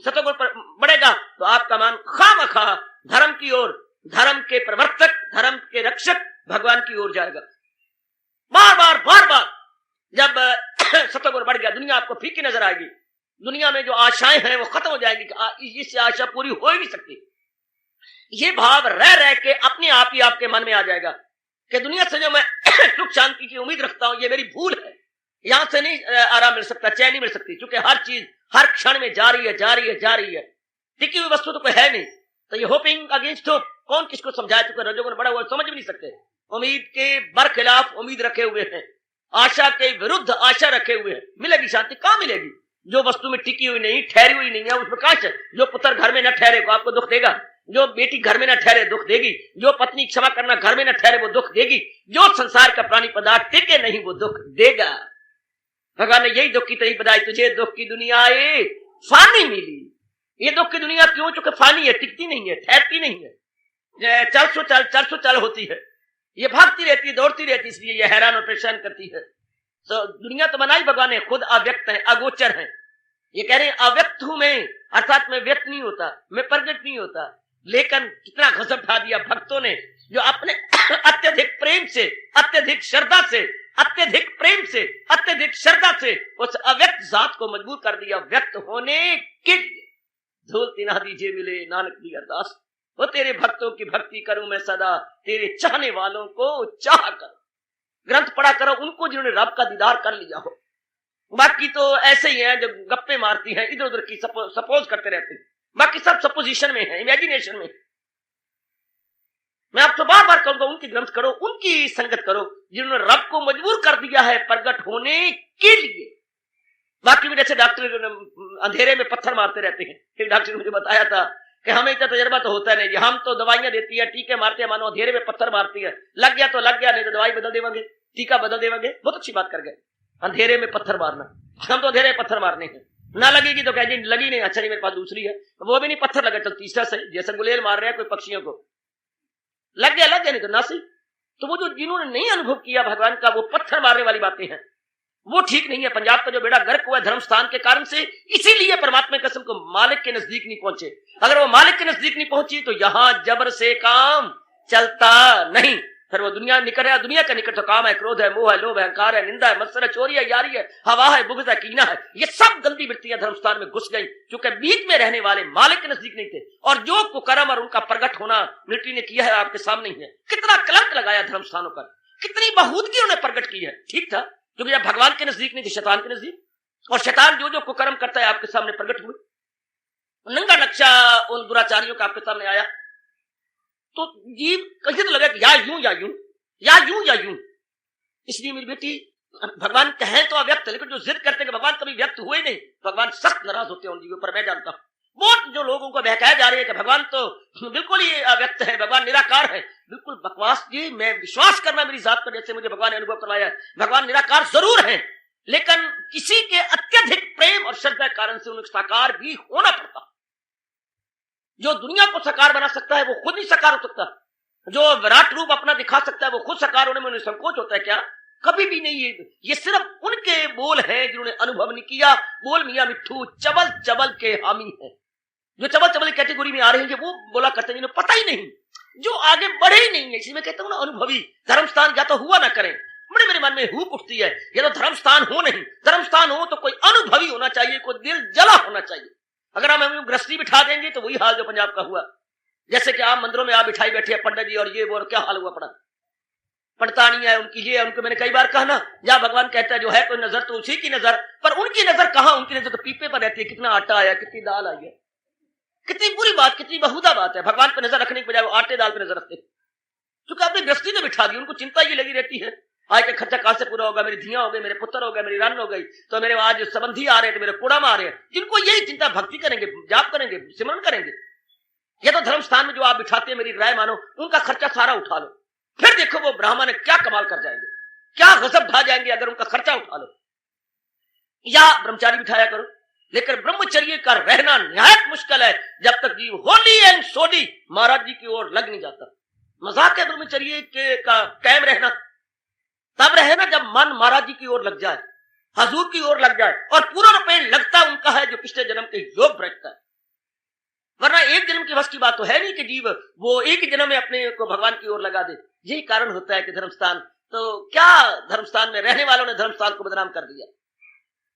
सतोगुण बढ़ेगा तो आपका मन खामखा धर्म की ओर, धर्म के प्रवर्तक, धर्म के रक्षक भगवान की ओर जाएगा। बार बार जब सतोगुण बढ़ गया, दुनिया आपको फीकी नजर आएगी, दुनिया में जो आशाएं हैं वो खत्म हो जाएंगी, इससे आशा पूरी हो ही नहीं सकती। ये भाव रह के अपने आप ही आपके मन में आ जाएगा कि दुनिया से जो मैं सुख शांति की उम्मीद रखता हूं, ये मेरी भूल है, यहां से नहीं आराम मिल सकता, चैन नहीं मिल सकती, क्योंकि हर चीज हर क्षण में जा रही है। टिकी हुई वस्तु तो कोई है नहीं। तो ये होपिंग अगेंस्ट होप, कौन किसको समझाए? चुके रजोगुण बड़ा हुआ, समझ भी नहीं सकते। उम्मीद के बरखिलाफ उम्मीद रखे हुए हैं, आशा के विरुद्ध आशा रखे हुए हैं। मिलेगी शांति? कहां मिलेगी? जो वस्तु में टिकी हुई नहीं, ठहरी हुई नहीं है, उसमें काश। जो पुत्र घर में न ठहरे को आपको दुख देगा, जो बेटी घर में न ठहरे दुख देगी, जो पत्नी क्षमा करना घर में न ठहरे वो दुख देगी, जो संसार का प्राणी पदार्थ टिके नहीं वो दुख देगा। भगवान ने यही दुख की तरी बताई, तुझे दुख की दुनिया ये फानी मिली। ये दुख की दुनिया क्यों? चूंकि फानी है, टिकती नहीं है, ठहरती नहीं है, चल चल होती है, ये भागती रहती है, दौड़ती रहती है, इसलिए ये हैरान और परेशान करती है। तो दुनिया तो बनाई भगवान ने, खुद अव्यक्त है, अगोचर है। ये कह रहे हैं अव्यक्त हूं मैं, अर्थात मैं व्यक्त नहीं होता, मैं प्रकट नहीं होता। लेकिन कितना गजब ढा दिया भक्तों ने, जो अपने अत्यधिक प्रेम से, अत्यधिक श्रद्धा से, अत्यधिक प्रेम से, अत्यधिक श्रद्धा से उस अव्यक्त जात को मजबूर कर दिया व्यक्त होने के लिए। धूल तिना दीजिए मिले नानक दी अरदास, वो तेरे भक्तों की भक्ति करूं मैं सदा, तेरे चाहने वालों को चाह कर। ग्रंथ पढ़ा करो उनको जिन्होंने रब का दीदार कर लिया हो। बाकी तो ऐसे ही हैं जो गप्पे मारती हैं, इधर उधर की सपोज करते रहते हैं, बाकी सब सपोजिशन में है, इमेजिनेशन में। मैं आपको बार बार कहूंगा, उनकी ग्रंथ करो, उनकी संगत करो जिन्होंने रब को मजबूर कर दिया है प्रकट होने के लिए। बाकी भी जैसे डॉक्टर अंधेरे में पत्थर मारते रहते हैं, एक डॉक्टर ने मुझे बताया था कि हमें इतना तजर्बा तो होता नहीं, हम तो दवाइयां देती है, टीके मारते हैं, मानो अंधेरे में पत्थर मारती है, लग गया तो लग गया, नहीं तो दवाई बदल देवांगे, टीका बदल देवांगे। बहुत अच्छी बात कर गए, अंधेरे में पत्थर मारना, हम तो अंधेरे में पत्थर मारने हैं, ना लगेगी तो कह जी लगी नहीं, अच्छा नहीं मेरे पास दूसरी है, वो भी नहीं, पत्थर लगा चल तीसरा सही, जैसे गुलेल मार रहे हैं कोई पक्षियों को, लग गया नहीं तो ना सही। तो वो जो जिन्होंने नहीं अनुभव किया भगवान का, वो पत्थर मारने वाली बातें हैं, वो ठीक नहीं है। पंजाब का जो बेड़ा गर्क हुआ धर्म स्थान के कारण से, इसीलिए परमात्मा कसम को मालिक के नजदीक नहीं पहुंचे। अगर वो मालिक के नजदीक नहीं पहुंची तो यहां जबर से काम चलता नहीं। फिर वो दुनिया निकट है, दुनिया का निकट तो काम है, क्रोध है, मोह है, लोभ है, अहंकार है, निंदा है, मत्सर है, चोरी है, यारी है, हवा है, बुग़्ज़ है, कीना है, ये सब गंदी वृत्तियां धर्मस्थान में घुस गई, क्योंकि बीच में रहने वाले मालिक के नजदीक नहीं थे। और जो कुकर्म और उनका प्रगट होना मिलिट्री ने किया है आपके सामने ही है। कितना कलंक लगाया धर्मस्थानों पर, कितनी बहूदगी उन्होंने प्रगट की है। ठीक था, क्योंकि जब भगवान के नजदीक नहीं थे, शैतान के नजदीक, और शैतान जो जो कुकर्म करता है आपके सामने प्रगट हुए। नंगा नक्शा उन दुराचारियों का आपके सामने आया, तो जीव कैसे तो लगा कि या यूं या यूं, या यूं या यूं। इसलिए मेरी बेटी, भगवान कहें तो अव्यक्त, लेकिन जो जिद करते हैं कि भगवान कभी व्यक्त हुए नहीं, भगवान सख्त नाराज होते हैं उन जीवों पर। मैं जानता हूं बहुत जो लोगों को बहकाया जा रही है कि भगवान तो बिल्कुल ही अव्यक्त है, भगवान निराकार है, बिल्कुल बकवास जी। मैं विश्वास करना मेरी जात पर, जैसे मुझे भगवान ने अनुभव करवाया, भगवान निराकार जरूर है, लेकिन किसी के अत्यधिक प्रेम और श्रद्धा के कारण से उन्हें साकार भी होना पड़ता। जो दुनिया को साकार बना सकता है वो खुद नहीं साकार हो सकता, जो विराट रूप अपना दिखा सकता है वो खुद साकार होने में उन्हें संकोच होता है क्या? कभी भी नहीं। ये सिर्फ उनके बोल हैं जिन्होंने अनुभव नहीं किया। बोल मियां मिट्ठू चबल चबल के हामी है, जो चबल चबल कैटेगरी में आ रहे हैं, वो बोला करते हैं जिन्हें पता ही नहीं, जो आगे बढ़े ही नहीं है। इसी में कहता हूं ना, अनुभवी धर्मस्थान या तो हुआ ना करें। बड़े मेरे मन में हुक उठती है, या तो धर्मस्थान हो, नहीं धर्मस्थान हो तो कोई अनुभवी होना चाहिए, कोई दिल जला होना चाहिए। अगर हम गृहस्थी बिठा देंगे तो वही हाल जो पंजाब का हुआ, जैसे कि आप मंदिरों में आप बिठाई बैठे हैं पंडित जी और ये वो, और क्या हाल हुआ पड़ा। पड़तानियां है उनकी, ये उनको मैंने कई बार कहा ना, जहां भगवान कहता है जो है कोई नजर तो उसी की नजर, पर उनकी नजर कहां, उनकी नजर तो पीपे पर रहती है, कितना आटा आया, कितनी दाल आई है। कितनी बुरी बात, कितनी बहुदा बात है। भगवान पर नजर रखने के बजाय वो आटे दाल पर नजर रखते, क्योंकि आपने गृहस्थी में बिठा दी। उनको चिंता ये लगी रहती है आज का खर्चा कहां से पूरा होगा, मेरी धियां हो गई, मेरे पुत्र हो गए, मेरी रन हो गई, तो मेरे आज संबंधी आ रहे थे, मेरे कुड़म आ रहे हैं। जिनको यही चिंता, भक्ति करेंगे, जाप करेंगे, सिमरन करेंगे, या तो धर्म स्थान में जो आप बिठाते हैं, मेरी राय मानो, उनका खर्चा सारा उठा लो, फिर देखो वो ब्राह्मण क्या कमाल कर जाएंगे, क्या गजब ढा जाएंगे अगर उनका खर्चा उठा लो। या ब्रह्मचारी बिठाया करो, लेकिन ब्रह्मचर्य का रहना निहायत मुश्किल है जब तक जीव होली एंड सोडी महाराज जी की ओर लग नहीं जाता। मजाक है ब्रह्मचर्य के का कायम रहना, तब रहे ना जब मन महाराज जी की ओर लग जाए, हजूर की ओर लग जाए, और पूरा रुपये लगता उनका है जो पिछले जन्म के योग रखता है। वरना एक जन्म की वश की बात तो है नहीं कि जीव वो एक ही जन्म में अपने को भगवान की ओर लगा दे। यही कारण होता है कि धर्मस्थान, तो क्या धर्मस्थान में रहने वालों ने धर्मस्थान को बदनाम कर दिया,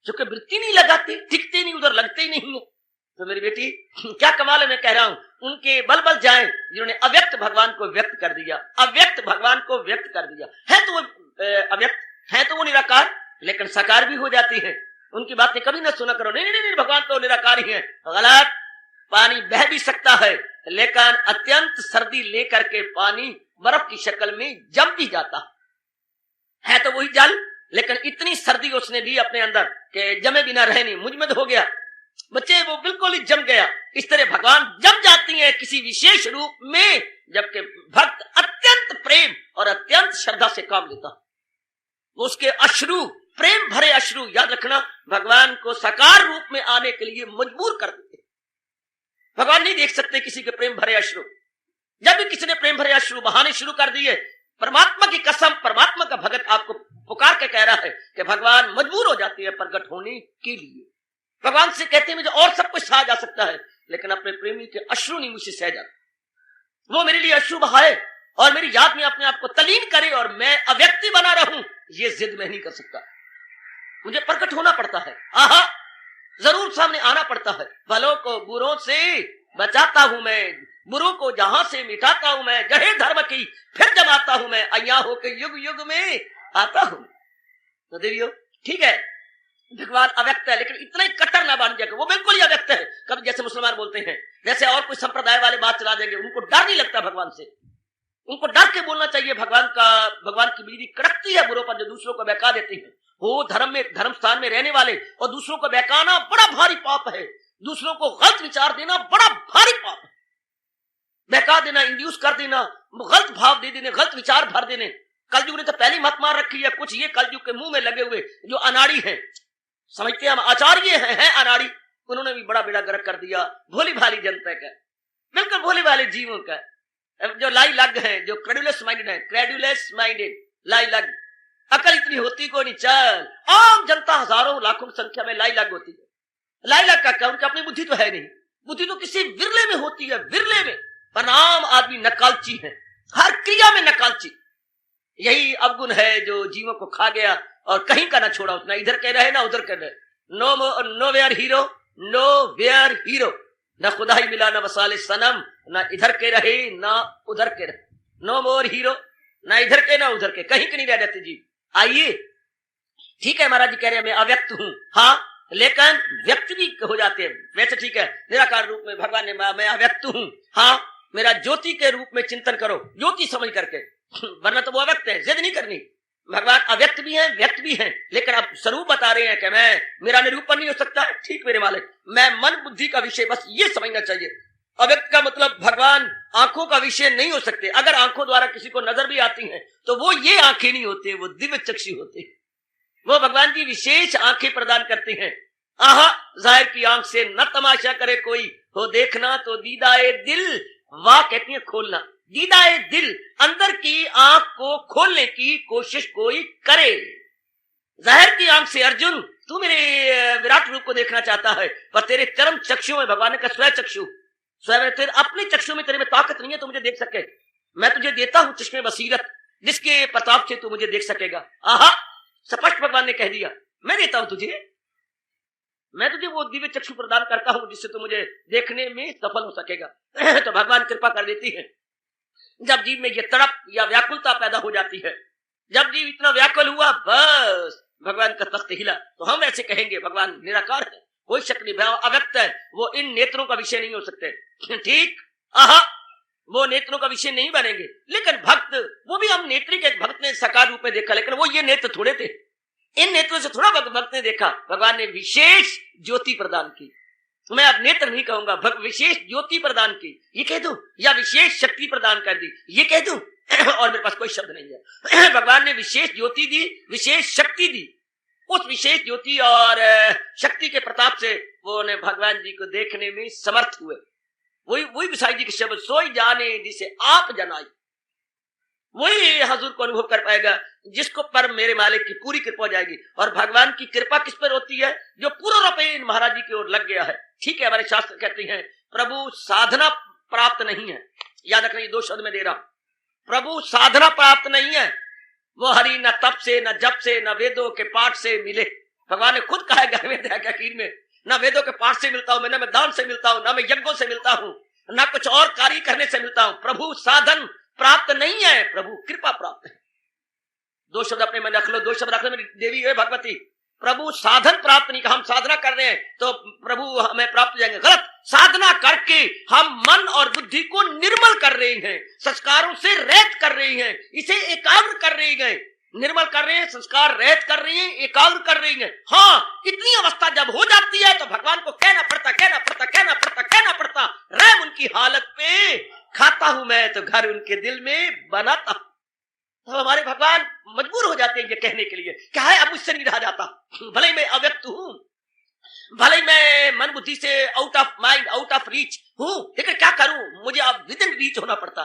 क्योंकि वृत्ति नहीं लगाते, टिकते नहीं, उधर लगते ही नहीं है। तो मेरी बेटी क्या कमाल है, मैं कह रहा हूं उनके बल बल जाएं जिन्होंने अव्यक्त भगवान को व्यक्त कर दिया, अव्यक्त भगवान को व्यक्त कर दिया है। तो वो अव्यक्त है, तो वो निराकार, लेकिन साकार भी हो जाती है। उनकी बातें कभी ना सुना करो, नहीं नहीं नहीं भगवान तो निराकार ही है, गलत। पानी बह भी सकता है, लेकिन अत्यंत सर्दी लेकर के पानी बर्फ की शक्ल में जम भी जाता है, तो वही जल, लेकिन इतनी सर्दी उसने दी अपने अंदर कि जमे बिना रह नहीं, मुझमें हो गया बच्चे, वो बिल्कुल ही जम गया। इस तरह भगवान जम जाती है किसी विशेष रूप में, जबकि भक्त अत्यंत प्रेम और अत्यंत श्रद्धा से काम लेता, वो उसके अश्रु, प्रेम भरे अश्रु, याद रखना, भगवान को साकार रूप में आने के लिए मजबूर कर देते। भगवान नहीं देख सकते किसी के प्रेम भरे अश्रु। जब भी किसी ने प्रेम भरे अश्रु बहाने शुरू कर दिए, परमात्मा की कसम, परमात्मा का भगत आपको पुकार के कह रहा है कि भगवान मजबूर हो जाती है प्रकट होने के लिए। भगवान से कहते हैं मुझे और सब कुछ सहा जा सकता है, लेकिन अपने प्रेमी के अश्रु नहीं मुझसे सह जाते। वो मेरे लिए अश्रु बहाए और मेरी याद में अपने आप को तलीन करे और मैं अव्यक्ति बना रहूं, ये जिद मैं नहीं कर सकता। मुझे प्रकट होना पड़ता है, आहा, जरूर सामने आना पड़ता है। भलों को बुरों से बचाता हूं मैं, बुरों को जहां से मिटाता हूं मैं, जहे धर्म की फिर जमाता हूं मैं, अय्या होकर युग युग में आता हूं। तो देवियों ठीक है, भगवान अव्यक्त है, लेकिन इतना ही कट्टर ना बन जाए, वो बिल्कुल ही अव्यक्त है। कभी जैसे मुसलमान बोलते हैं, जैसे और कोई संप्रदाय वाले बात चला देंगे, उनको डर नहीं लगता भगवान से, उनको डर के बोलना चाहिए। भगवान की बिजली कड़कती है बुरों पर जो दूसरों को बहका देती है। वो धर्म स्थान में रहने वाले और दूसरों को बहकाना बड़ा भारी पाप है, दूसरों को गलत विचार देना बड़ा भारी पाप है। बहका देना, इंड्यूस कर देना, गलत भाव दे देने, गलत विचार भर देने। कलयुग ने तो पहली मत मार रखी है। कुछ ये कलयुग के मुंह में लगे हुए जो अनाड़ी हैं, समझते हैं हम आचार्य हैं अनाड़ी, उन्होंने भी बड़ा बेड़ा गर्क कर दिया भोली भाली जनता का, बिल्कुल भोली भाले जीवों का, जो लाई लग है, जो क्रेडुलस माइंडेड है, क्रेडुलस माइंडेड, लाई लग, अकल इतनी होती को नहीं। चल आम जनता हजारों लाखों की संख्या में लाई लग होती है। लाई लग का क्या, उनकी अपनी बुद्धि तो है नहीं, बुद्धि तो किसी विरले में होती है, विरले में। पर आम आदमी नकालची है, हर क्रिया में नकालची। यही अवगुण है जो जीवों को खा गया और कहीं का ना छोड़ा, उतना इधर कह रहे ना उधर कह रहे। Nowhere hero, nowhere hero, न खुदा ही मिला न वसाले सनम, न इधर के रहे ना उधर के रहे। नो मोर हीरो, ना इधर के ना उधर के, कहीं के नहीं रह जाते जी। आइए ठीक है, महाराज जी कह रहे हैं मैं अव्यक्त हूं, हाँ, लेकिन व्यक्त भी हो जाते हैं। वैसे ठीक है, निराकार रूप में भगवान ने मैं अव्यक्त हूं, हाँ, मेरा ज्योति के रूप में चिंतन करो, ज्योति समझ करके, वरना तो वो अव्यक्त है, जिद नहीं करनी। भगवान अव्यक्त भी हैं, व्यक्त भी हैं, लेकिन अब स्वरूप बता रहे हैं कि मेरा निरूपण नहीं हो सकता। ठीक मेरे मालिक, मैं मन बुद्धि का विषय, बस ये समझना चाहिए। अव्यक्त का मतलब भगवान आंखों का विषय नहीं हो सकते। अगर आंखों द्वारा किसी को नजर भी आती हैं तो वो ये आंखें नहीं होते, वो दिव्य चक्षु होते हैं। वो भगवान जी विशेष आंखें प्रदान करते हैं। आहा, जाहिर की आंख से न तमाशा करे कोई, हो देखना तो दीदाए दिल, वाह कहती है खोलना। दीदाए दिल, अंदर की आंख को खोलने की कोशिश कोई करे। जाहिर की आंख से अर्जुन तू मेरे विराट रूप को देखना चाहता है, पर तेरे चरम चक्षु में, भगवान का स्वयं चक्षु, स्वयं तेरे अपने चक्षु में तेरे में ताकत नहीं है तो मुझे देख सके। मैं तुझे देता हूं चश्मे बसीरत, जिसके प्रताप से तू मुझे देख सकेगा। आहा, स्पष्ट भगवान ने कह दिया, मैं देता हूं तुझे, मैं तुझे वो दिव्य चक्षु प्रदान करता हूं जिससे तू मुझे देखने में सफल हो सकेगा। तो भगवान कृपा कर देती है। जब जीव में ये तड़प या व्याकुलता पैदा हो जाती है, जब जीव इतना व्याकुल हुआ, बस भगवान का तख्त हिला। तो हम ऐसे कहेंगे भगवान निराकार है, कोई शक नहीं, अव्यक्त है, वो इन नेत्रों का विषय नहीं हो सकते। ठीक, आहा, वो नेत्रों का विषय नहीं बनेंगे। लेकिन भक्त, वो भी हम नेत्री के भक्त ने साकार रूप में देखा, लेकिन वो ये नेत्र थोड़े थे, इन नेत्रों से थोड़ा भक्त ने देखा। भगवान ने विशेष ज्योति प्रदान की। मैं अब नेत्र नहीं कहूंगा, विशेष ज्योति प्रदान की ये कह दूं, या विशेष शक्ति प्रदान कर दी ये कह दूं, और मेरे पास कोई शब्द नहीं है। भगवान ने विशेष ज्योति दी, विशेष शक्ति दी। उस विशेष ज्योति और शक्ति के प्रताप से वो ने भगवान जी को देखने में समर्थ हुए। वही विसाई जी के शब्द, सोई जाने जिसे आप जनाई, वही हजूर को अनुभव कर पाएगा जिसको पर मेरे मालिक की पूरी कृपा हो जाएगी। और भगवान की कृपा किस पर होती है? जो पूर्ण रूपेण महाराज जी की ओर लग गया है। ठीक है, हमारे शास्त्र कहते हैं प्रभु साधना प्राप्त नहीं है। याद रखना, ये 2 शब्द में दे रहा हूं, प्रभु साधना प्राप्त नहीं है। वो हरि न तप से, न जप से, न वेदों के पाठ से मिले। भगवान ने खुद कहा है में, न वेदों के पाठ से मिलता हूं, न मैं दान से मिलता हूं, न मैं यज्ञों से मिलता हूं, न कुछ और कार्य करने से मिलता हूं। प्रभु साधन प्राप्त नहीं है, प्रभु कृपा प्राप्त है। 2 शब्द अपने मन रख लो, 2 शब्द रखने में देवी है भगवती। प्रभु साधन प्राप्त नहीं, हम साधना कर रहे हैं तो प्रभु हमें प्राप्त हो जाएंगे। गलत, साधना करके हम मन और बुद्धि को निर्मल कर रहे हैं, संस्कारों से रहित कर रहे हैं, इसे एकाग्र कर रहे हैं, निर्मल कर रहे हैं, संस्कार रहित कर रहे हैं, एकाग्र कर रहे हैं। हाँ, इतनी अवस्था जब हो जाती है तो भगवान को कहना पड़ता रहम उनकी हालत पे खाता हूं मैं तो घर उनके दिल में बनाता। तो हमारे भगवान मजबूर हो जाते हैं ये कहने के लिए, क्या है अब मुझसे नहीं रहा जाता, भले ही मैं अव्यक्त हूं, भले ही मैं मन बुद्धि से out of mind, out of reach हूं, लेकिन क्या करूं, मुझे अब विद इन रीच होना पड़ता।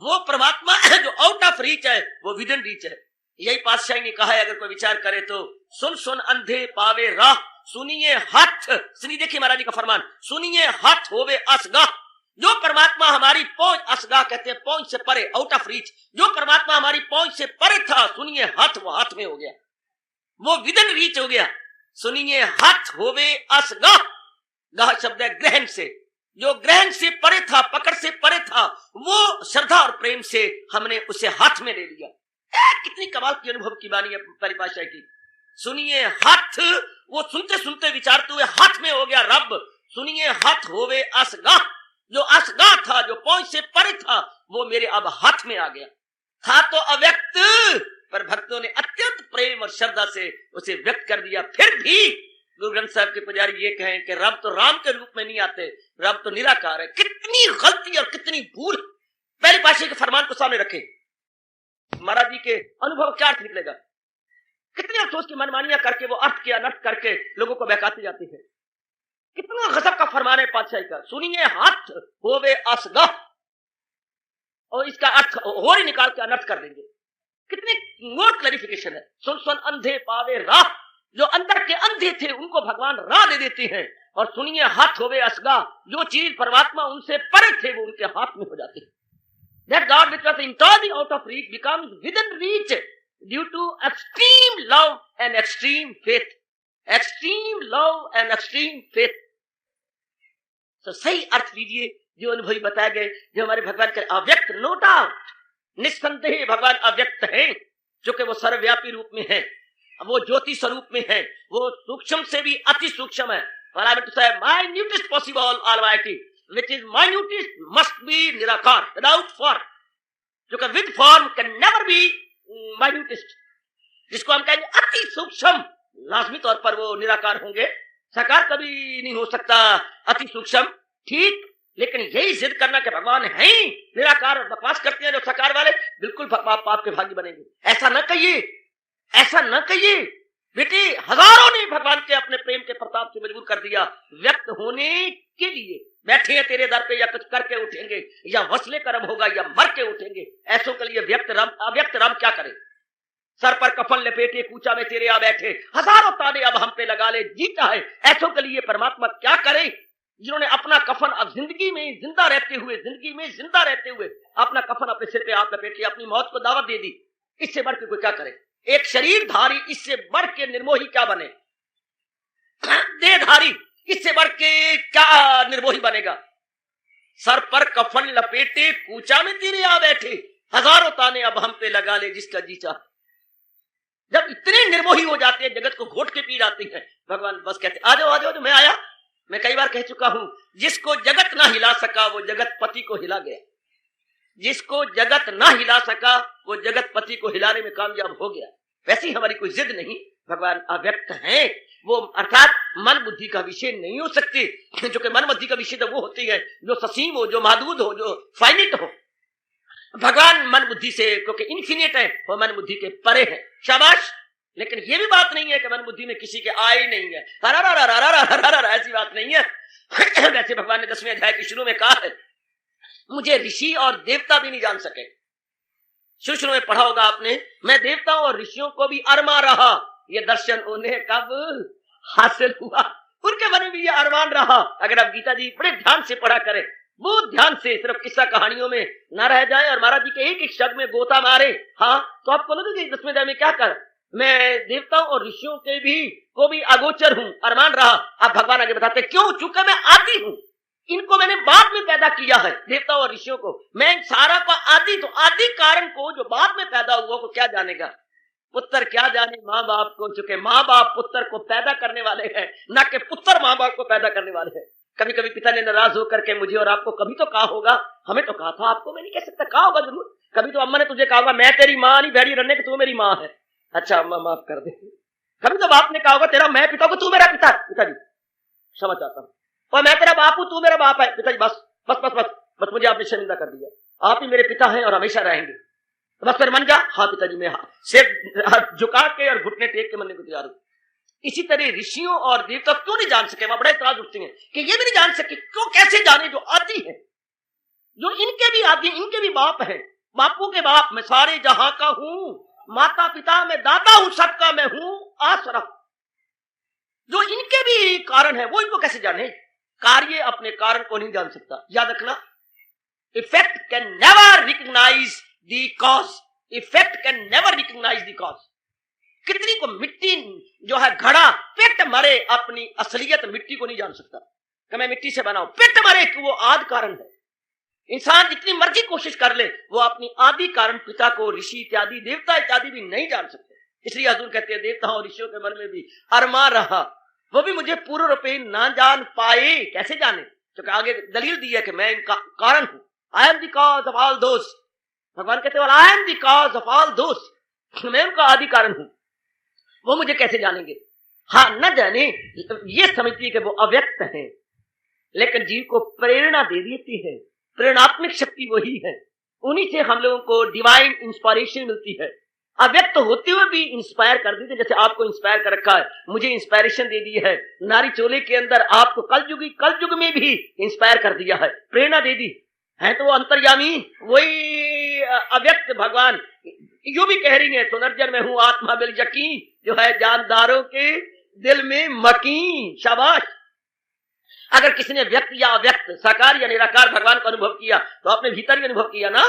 वो परमात्मा जो आउट ऑफ रीच है वो विद इन रीच है। यही पातशाही ने कहा है, अगर कोई विचार करे तो, सुन सुन अंधे पावे राह, सुनिए हाथ, सुनिए, देखिए महाराज जी का फरमान, सुनिए हाथ होवे असगा। जो परमात्मा हमारी पहुंच, असगा कहते हैं पहुंच से परे, आउट ऑफ रीच, जो परमात्मा हमारी पहुंच से परे था, सुनिए हाथ, वो हाथ में हो गया, वो विद इन रीच हो गया। सुनिए हाथ होवे असगा, गाह शब्द है ग्रहण से, जो ग्रहण से परे था, पकड़ से परे था, वो श्रद्धा और प्रेम से हमने उसे हाथ में ले लिया। कितनी कमाल की अनुभव की वाणी है परिभाषा की। सुनिए हाथ, वो सुनते सुनते विचारते हुए हाथ में हो गया रब। सुनिए हाथ होवे असगा, जो असगा था, जो पहुंच से परे था, वो मेरे अब हाथ में आ गया। था तो अव्यक्त, पर भक्तों ने अत्यंत प्रेम और श्रद्धा से उसे व्यक्त कर दिया। फिर भी गुरु ग्रंथ साहब के पुजारी ये कहें कि रब तो राम के रूप में नहीं आते, रब तो निराकार है। कितनी गलती और कितनी भूल। पहले पातशाही के फरमान को सामने रखें, महाराज जी के अनुभव क्या अर्थ निकलेगा। कितने अफसोस की मनमानियां करके वो अर्थ के अनर्थ करके लोगों को बहकाते जाते हैं। कितना गजब का फरमान है पातशाही का, सुनिए हाथ होवे असगा, और इसका अर्थ और ही निकाल के अनर्थ कर देंगे। कितनी मोर क्लैरिफिकेशन है। सुन सुन अंधे पावे राह, जो अंदर के अंधे थे उनको भगवान राह दे देते हैं। और सुनिए हाथ होवे असगा, जो चीज परमात्मा उनसे परे थे वो उनके हाथ में हो जाती है। That God which was entirely out of reach becomes within reach due to extreme love and extreme faith. Extreme love and extreme faith. तो सही अर्थ लीजिए जो अनुभवी बताए गए, जो हमारे भगवान के अव्यक्त, नो डाउट, निस्संदेह भगवान अव्यक्त है, जो कि वो सर्वव्यापी रूप में है, वो ज्योति स्वरूप में है, वो सूक्ष्म से भी अति सूक्ष्म है। minutest possible almighty, which is minutest must be निराकार, without form, जो कि with form can never be minutest, जिसको हम कहेंगे अति सूक्ष्म, लाजमी तौर पर वो निराकार होंगे। साकार कभी नहीं हो सकता अति सूक्ष्म, ठीक, लेकिन यही जिद करना कि भगवान है ही निराकार और बकवास करते हैं जो साकार वाले, बिल्कुल पाप के भागी बनेंगे। ऐसा न कहिए, ऐसा न कहिए बेटे। हजारों ने भगवान के अपने प्रेम के प्रताप से मजबूर कर दिया व्यक्त होने के लिए। बैठे हैं तेरे दर पे, या कुछ करके उठेंगे, या वसले कर्म होगा, या मर के उठेंगे। ऐसों के लिए व्यक्त राम अव्यक्त राम क्या करे। सर पर कफन लपेटे कूचा में तेरे आ बैठे, हजारों ताने अब हम पे लगा ले, जीता है। ऐसों के लिए परमात्मा क्या करे, जिन्होंने अपना कफन अब जिंदगी में जिंदा रहते हुए अपना कफन अपने सिर पे आप लपेटे, अपनी मौत को दावत दे दी। इससे बढ़ के कोई क्या करे। एक शरीरधारी इससे बढ़ के निर्मोही क्या बने, देहधारी इससे बढ़ के क्या निर्मोही बनेगा। सर पर कफन लपेटे कूचा में तेरे आ बैठे, हजारों ताने अब हम पे लगा ले जिसका जी चाह। जब इतने निर्मोही हो जाते हैं, जगत को घोट के पी जाती है, भगवान बस कहते आ जाओ आ जाओ, मैं आया। मैं कई बार कह चुका हूं, जिसको जगत ना हिला सका वो जगत पति को हिला गया। जिसको जगत ना हिला सका वो जगत पति को हिलाने में कामयाब हो गया। वैसी हमारी कोई जिद नहीं, भगवान अव्यक्त हैं, वो अर्थात मन बुद्धि का विषय नहीं हो सकती। जो कि मन बुद्धि का विषय तो वो होती है जो ससीम हो, जो महदूद हो, जो फाइनिट हो। भगवान मन बुद्धि से, क्योंकि इन्फिनिट है, वो मन बुद्धि के परे है। शाबाश। लेकिन ये भी बात नहीं है कि मन बुद्धि में किसी के आए नहीं है, ऐसी बात नहीं है। वैसे भगवान ने 10वें अध्याय के शुरू में कहा है, मुझे ऋषि और देवता भी नहीं जान सके। शुरू में पढ़ा होगा आपने, मैं देवताओं और ऋषियों को भी अरमा रहा। ये दर्शन उन्हें कब हासिल हुआ? उनके मन में भी ये अरमान रहा। अगर आप गीता जी बड़े ध्यान से पढ़ा करें, बहुत ध्यान से, सिर्फ किस्सा कहानियों में ना रह जाए और महाराज जी के एक एक शब्द में गोता मारे, हाँ, तो आपको लगे कि 10वें अध्याय में क्या कर, मैं देवताओं और ऋषियों के भी को भी अगोचर हूं, अरमान रहा। अब भगवान आगे बताते क्यों? चूंकि मैं आदि हूं, इनको मैंने बाद में पैदा किया है, देवताओं और ऋषियों को। मैं सारा का आदि, तो आदि कारण को जो बाद में पैदा हुआ को क्या जानेगा? पुत्र क्या जाने माँ बाप को, चूंकि माँ बाप पुत्र को पैदा करने वाले हैं, ना कि पुत्र माँ बाप को पैदा करने वाले हैं। कभी कभी पिता ने नाराज होकर के मुझे और आपको कभी तो कहा होगा, हमें तो कहा था, आपको मैं नहीं कह सकता, कहा होगा जरूर। कभी तो अम्मा ने तुझे कहा होगा, मैं तेरी माँ नहीं भेड़ी रन्ने की तू मेरी माँ है। अच्छा अम्मा माफ कर दे। कभी तो बाप ने कहा होगा, तेरा मैं पिता को तू मेरा पिता। पिताजी समझ आता हूँ, और मैं तेरा बाप हूं तू मेरा बाप है। पिताजी बस बस बस बस बस मुझे आपने शर्मिंदा कर दिया, आप ही मेरे पिता हैं और हमेशा रहेंगे, बस फिर मन जा। हाँ पिताजी, मैं सिर झुका के और घुटने टेक के मनने को तैयार हूं। इसी तरह ऋषियों और देवता क्यों नहीं जान सके? वहां बड़े इतराज उठते हैं कि ये भी नहीं जान सके। क्यों? कैसे जाने? जो आदि है, जो इनके भी आदि, इनके भी बाप है, बापू के बाप, मैं सारे जहां का हूं, माता पिता मैं दादा हूं, सबका मैं हूं आसरा। जो इनके भी कारण है वो इनको कैसे जाने? कार्य अपने कारण को नहीं जान सकता। याद रखना, effect can never recognise the cause. Effect can never recognise the cause. कितनी को मिट्टी जो है घड़ा पेट मरे, अपनी असलियत मिट्टी को नहीं जान सकता कि मैं मिट्टी से बना हूं। पेट मरे कि वो आदि कारण है। इंसान जितनी मर्जी कोशिश कर ले, वो अपनी आदि कारण पिता को, ऋषि इत्यादि, देवता इत्यादि भी नहीं जान सकते। इसलिए हजूर कहते हैं, देवताओं और ऋषियों के मन में भी अरमा रहा, वो भी मुझे पूर्ण रूपे ना जान पाए। कैसे जाने? क्योंकि आगे दलील दी है कि मैं इनका कारण हूं। I am the cause of all those. भगवान कहते हैं, I am the cause of all those, मैं उनका आदि कारण हूं। वो मुझे कैसे जानेंगे? हाँ, न जाने ये समझती है कि वो अव्यक्त है, लेकिन जीव को प्रेरणा दे देती है। प्रेरणात्मक शक्ति वही है, उन्हीं से हम लोगों को डिवाइन इंस्पायरेशन मिलती है। अव्यक्त होते हुए भी इंस्पायर कर देते, जैसे आपको इंस्पायर कर रखा है, मुझे इंस्पायरेशन दे दी है। नारी चोले के अंदर आपको कलयुग में भी इंस्पायर कर दिया है, प्रेरणा दे दी है। तो वो अंतर्यामी, वही अव्यक्त भगवान यू भी कह रही है, पुनर्जन्म में हूं आत्मा बिल यकीन, जो है जानदारों के दिल में मकीन। शाबाश। अगर किसी ने व्यक्त या अव्यक्त, साकार या निराकार भगवान को अनुभव किया, तो आपने भीतर भी अनुभव किया ना।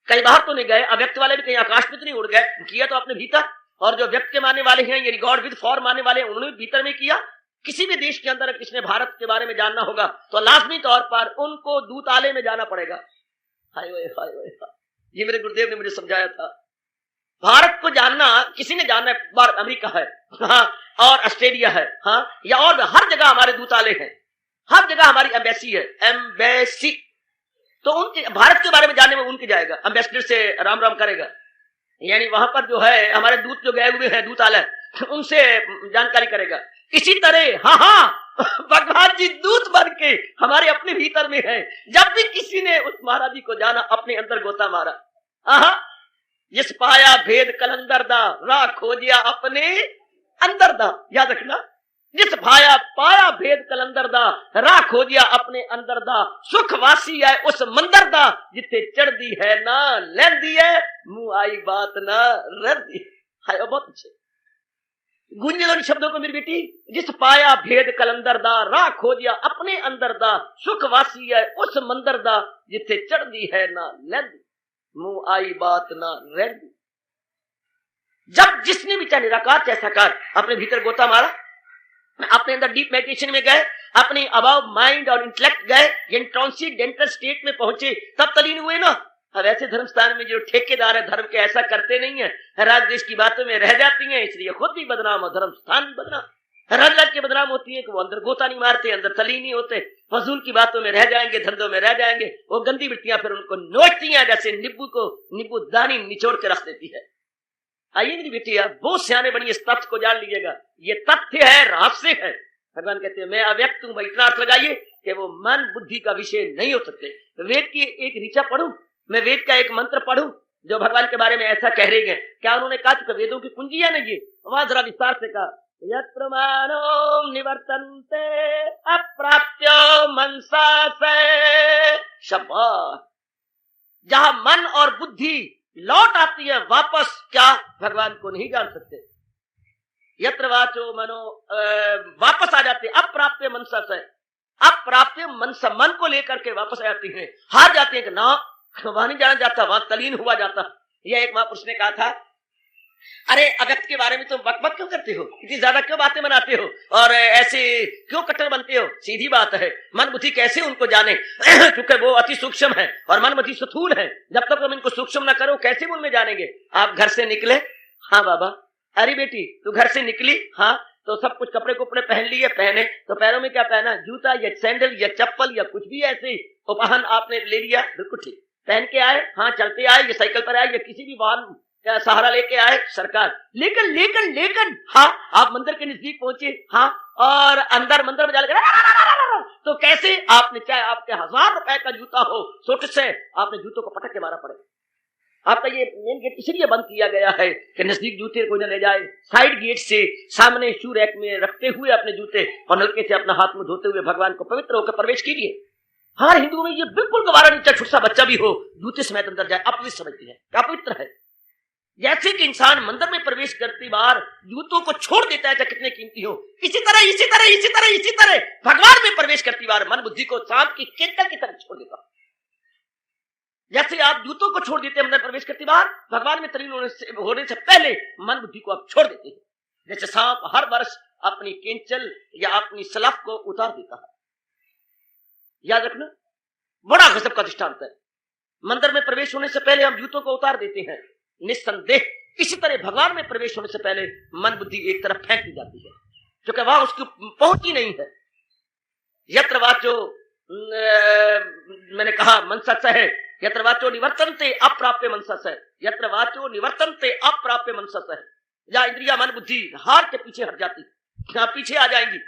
कई बाहर तो नहीं गए, अव्यक्त वाले भी कहीं आकाश में तो नहीं उड़ गए, किया तो आपने भीतर। और जो व्यक्त के मानने वाले हैं, ये गॉड विद फॉर्म मानने वाले हैं, उन्होंने भी भीतर में किया। किसी भी देश के अंदर किसने भारत के बारे में जानना होगा तो लाजमी तौर पर उनको दूताले में जाना पड़ेगा। हाय हाय हाय, ये मेरे गुरुदेव ने मुझे समझाया था। भारत को जानना, किसी ने जानना है, बार अमेरिका है, हाँ, और ऑस्ट्रेलिया है, हाँ, या और हर जगह हमारे दूताले हैं, हर जगह हमारी एम्बेसी है, एम्बेसी। तो उनके भारत के बारे में जानने में उनके जाएगा, एम्बेसडर से राम राम करेगा, यानी वहां पर जो है हमारे दूत जो गए हुए हैं दूतालय, उनसे जानकारी करेगा। इसी तरह हाँ हाँ, भगवान जी दूत बन के हमारे अपने भीतर में है। जब भी किसी ने उस महाराज जी को जाना, अपने अंदर गोता मारा, आहा, जिस पाया भेद कलंदर दा, राह खोजिया अपने अंदर दा। याद रखना, जिस पाया भेद कलंदर दा, राह खोजिया अपने अंदर दा, सुख वासी है उस मंदर दा, जिथे चढ़दी है ना लैंदी है, मुंह आई बात ना रहती है। बहुत अच्छे गूंजे दो शब्दों को मेरी बेटी। जिस पाया भेद कलंदर दा, राह खोजिया अपने अंदर दा, सुख वासी है उस मंदर दा, जिथे चढ़दी है ना लैंदी, मुंह आई बात ना रहती। जब जिसने भी चाहे निराकार चाहे साकार अपने भीतर गोता मारा, अपने अंदर डीप मेडिटेशन में गए, अपने अबाव माइंड और इंटेलेक्ट गए, ट्रांसेंडेंटल स्टेट में पहुंचे, तब तलीन हुए ना। अब ऐसे धर्म स्थान में जो ठेकेदार है धर्म के ऐसा करते नहीं है, राज देश की बातों में रह जाती हैं, इसलिए खुद भी बदनाम और धर्म स्थान भी बदनाम। राज के बदनाम होती है कि वो अंदर गोता नहीं मारते, अंदर तली नहीं होते, फजूल की बातों में रह जाएंगे, धंधों में रह जाएंगे। वो गंदी वृत्तियां फिर उनको नोचती हैं, जैसे नींबू दानी निचोड़ के रख देती है। आइए मेरी बेटिया, बहुत सियाने बनी, इस तथ्य को जान लीजिएगा, ये तथ्य है, रहस्य है। भगवान कहते हैं मैं अव्यक्त हूं, इतना अर्थ लगाइए कि वो मन बुद्धि का विषय नहीं हो सकते। वेद की एक ऋचा पढ़ूं, मैं वेद का एक मंत्र पढ़ूं जो भगवान के बारे में ऐसा कह रहे हैं। क्या उन्होंने कहा कि वेदों की कुंजी है ना ये, वहां जरा विस्तार से कहा, यत्र मानो निवर्तन्ते अप्राप्यो मनसा से, शाबाश। जहां मन और बुद्धि लौट आती है वापस, क्या भगवान को नहीं जान सकते। यत्र वाचो मनो वापस आ जाते, अप्राप्य मनसा से, अप्राप्य मनसा, मन को लेकर के वापस आ जाती है, हार जाती है कि ना वहां नहीं जाना जाता, वहां तलीन हुआ जाता। यह एक महापुरुष ने कहा था, अरे अव्यक्त के बारे में तुम बकबक क्यों करते हो, इतनी ज्यादा क्यों बातें बनाते हो और ऐसे क्यों कट्टर बनते हो। सीधी बात है, मन बुद्धि कैसे उनको जाने, क्योंकि वो अति सूक्ष्म है और मन बुद्धि स्थूल है। जब तक तुम इनको सूक्ष्म न करो कैसे उनमें जानेंगे। आप घर से निकले, हाँ बाबा, अरे बेटी तू घर से निकली, हाँ, तो सब कुछ कपड़े कुपड़े पहन लिए, पहने तो पैरों में क्या पहना, जूता या सैंडल या चप्पल या कुछ भी ऐसे उपहान आपने ले लिया, बिल्कुल ठीक, पहन के आए, हाँ, चलते आए या साइकिल पर आए या किसी भी वाहन का सहारा लेके आए सरकार, लेकिन हाँ आप मंदिर के नजदीक पहुंचे, हाँ, और अंदर मंदिर में जाकर तो कैसे, आपने चाहे आपके 1000 रुपए का जूता हो, सोट से आपने जूतों को पटक के मारा पड़े। आपका ये मेन गेट इसलिए बंद किया गया है कि नजदीक जूते कोई न ले जाए। साइड गेट से सामने शू रैक में रखते हुए अपने जूते और नलके से अपना हाथ मुंह धोते हुए भगवान को पवित्र होकर प्रवेश कीजिए। हर हिंदू में ये बिल्कुल गवारा नहीं, चाहे छोटा बच्चा भी हो जूते समेत अंदर जाए, अपवित्र समझती है, अपवित्र है। जैसे कि इंसान मंदिर में प्रवेश करती बार जूतों को छोड़ देता है, चाहे कितने कीमती हो, इसी तरह भगवान में प्रवेश करती बार मन बुद्धि को सांप की केंकल की तरफ छोड़ देता। जैसे आप जूतों को छोड़ देते हैं अंदर प्रवेश करती बार, भगवान में तलीन होने से पहले मन बुद्धि को आप छोड़ देते हैं। जैसे सांप हर वर्ष अपनी केंचल या अपनी सलाफ को उतार देता है। याद रखना, बड़ा गजब का दृष्टांत है। मंदिर में प्रवेश होने से पहले हम जूतों को उतार देते हैं, निस्संदेह इसी तरह भगवान में प्रवेश होने से पहले मन बुद्धि एक तरफ फेंक दी जाती है, क्योंकि वहां उसकी पहुंच ही नहीं है। यत्र वाचो, मैंने कहा मनसा है, यत्र वाचो निवर्तन्ते अप्राप्य मनसा से, यत्र वाचो निवर्तन्ते अप्राप्य मनसा से, या इंद्रिया मन बुद्धि हार के पीछे हट जाती, पीछे आ जाएंगी,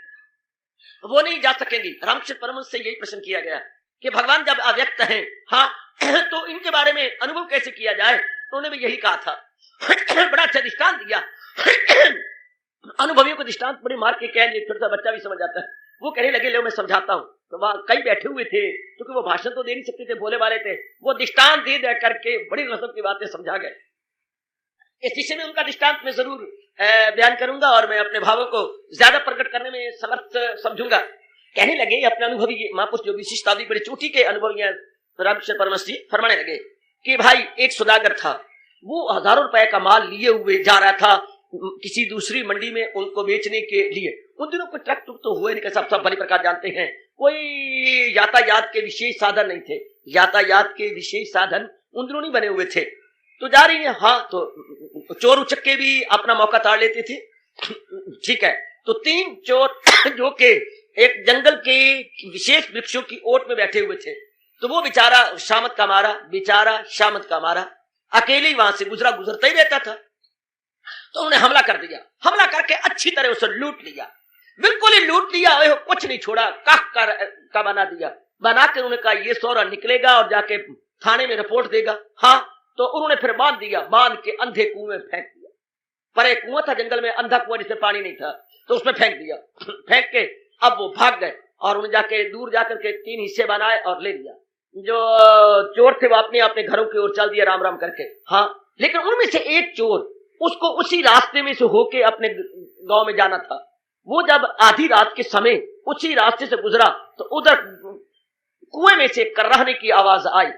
वो नहीं जा सकेंगी। रामकृष्ण परमहंस से यही प्रश्न किया गया कि भगवान जब अव्यक्त हैं, हाँ, तो इनके बारे में अनुभव कैसे किया जाए। तो उन्होंने भी यही कहा था, बड़ा अच्छा दृष्टांत दिया। अनुभवियों को दृष्टांत बड़े मार के कह दिए, छोटा बच्चा भी समझ आता है। वो कहने लगे लो मैं समझाता हूँ। तो वहां कई बैठे हुए थे, क्योंकि वो भाषण तो दे नहीं सकते थे, बोले वाले थे, वो दृष्टांत दे करके बड़ी गजब की बातें समझा गए। इस विषय में उनका दृष्टांत मैं जरूर बयान करूंगा और मैं अपने भावों को ज्यादा प्रकट करने में समर्थ समझूंगा। कहने लगे अपने अनुभवी महापुरुष जो विशिष्टादि बड़े चोटी के अनुभवी रामकृष्ण परमहंस जी फरमाने लगे कि भाई एक सौदागर था, वो हजारों रुपए का माल लिए हुए जा रहा था किसी दूसरी मंडी में उनको बेचने के लिए। उन दिनों कोई ट्रक तो हुए नहीं, सब भली प्रकार जानते हैं, कोई यातायात के विशेष साधन नहीं थे, यातायात के विशेष साधन उन दिनों नहीं बने हुए थे। तो जा रही है, हाँ, तो चोर उचक्के भी अपना मौका ताड़ लेते थे, ठीक है। तो 3 चोर जो के एक जंगल के विशेष वृक्षों की ओट में बैठे हुए थे, तो वो बेचारा शामत का मारा अकेले ही वहां से गुजरता ही रहता था। तो उन्होंने हमला कर दिया, हमला करके अच्छी तरह उसे लूट लिया, बिल्कुल ही लूट लिया, कुछ नहीं छोड़ा, का बना दिया। बना के उन्होंने कहा ये सौरा निकलेगा और जाके थाने में रिपोर्ट देगा। हाँ, तो उन्होंने फिर बांध दिया, बांध के अंधे कुएं में फेंक दिया। पर एक कुआं था जंगल में, अंधा कुआं जिसमें पानी नहीं था, तो उसमें फेंक दिया। फेंक के अब वो भाग गए और उन्हें जाके दूर जाकर के 3 हिस्से बनाए और ले लिया। जो चोर थे वो अपने घरों की ओर चल दिया राम राम करके। हाँ, लेकिन उनमें से एक चोर, उसको उसी रास्ते में से होके अपने गांव में जाना था। वो जब आधी रात के समय उसी रास्ते से गुजरा तो उधर कुएं में से कर्राहने की आवाज आई,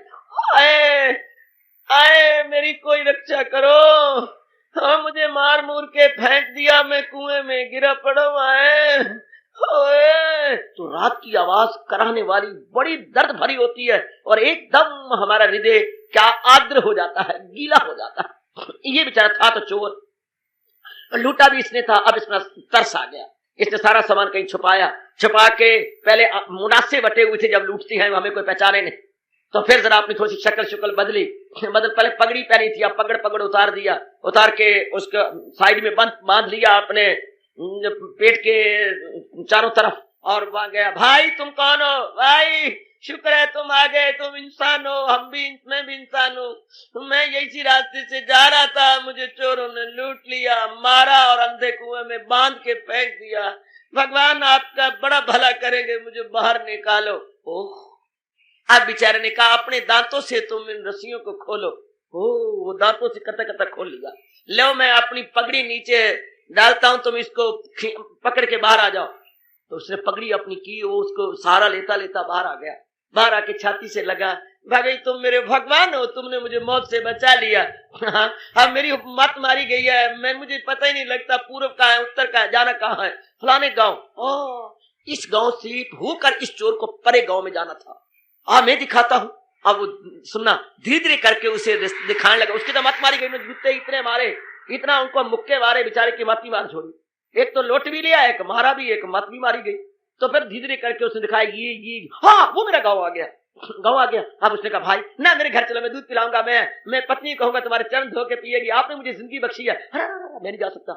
आए आए मेरी कोई रक्षा करो, हाँ मुझे मार मूर के फेंक दिया, मैं कुएं में गिरा पड़ा हुआ है। तो रात की आवाज कराहने वाली बड़ी दर्द भरी होती है और एकदम हमारा हृदय क्या आर्द्र हो जाता है, गीला हो जाता है। ये बेचारा था तो चोर, लूटा भी इसने था। अब इसमें तरस आ गया, इसने सारा सामान कहीं छुपा के पहले मुनासे बटे हुए थे, जब लूटती हैं हमें कोई पहचाने नहीं, तो फिर जरा अपनी थोड़ी सी शक्ल बदली, पहले पगड़ी पहनी थी, अब पगड़ उतार दिया, उतार के उसका साइड में बांध लिया अपने पेट के चारों तरफ, और वहां गया। भाई तुम कौन हो? भाई शुक्र है तुम आ गए, तुम इंसान हो, मैं भी इंसान हूँ। मैं यही रास्ते से जा रहा था, मुझे चोरों ने लूट लिया, मारा और अंधे कुएं में बांध के फेंक दिया। भगवान आपका बड़ा भला करेंगे, मुझे बाहर निकालो। ओह, अब बेचारे ने कहा अपने दांतों से तुम इन रस्सियों को खोलो। वो दांतों से कता खोल लिया। लो मैं अपनी पगड़ी नीचे डालता हूं, तुम इसको पकड़ के बाहर आ जाओ। तो उसने पगड़ी अपनी की, वो उसको सहारा लेता बाहर आ गया। बाहर आके छाती से लगा, भाई तुम मेरे भगवान हो, तुमने मुझे मौत से बचा लिया। हाँ, मेरी मत मारी गई है, मुझे पता ही नहीं लगता पूर्व कहाँ है, उत्तर कहाँ है, जाना कहाँ है, फलाने गांव। इस गांव से होकर इस चोर को परे गांव में जाना था। मैं दिखाता हूँ। अब वो सुनना, धीरे धीरे करके उसे दिखाने लगा। उसकी तो मत मारी गई, जूते इतने मारे, इतना उनको मुक्के मारे, बेचारे की मत भी मार छोड़ी। एक तो लौट भी लिया, एक मारा भी, एक मत भी मारी गई। तो फिर धीरे धीरे करके उसने दिखाया ये हाँ, वो मेरा गाँव आ गया। अब उसने कहा भाई ना, मेरे घर चलो, मैं दूध पिलाऊंगा, मैं पत्नी कहूंगा तुम्हारे चरण धो के पिएगी, आपने मुझे जिंदगी बख्शी है। अरे मैं नहीं जा सकता।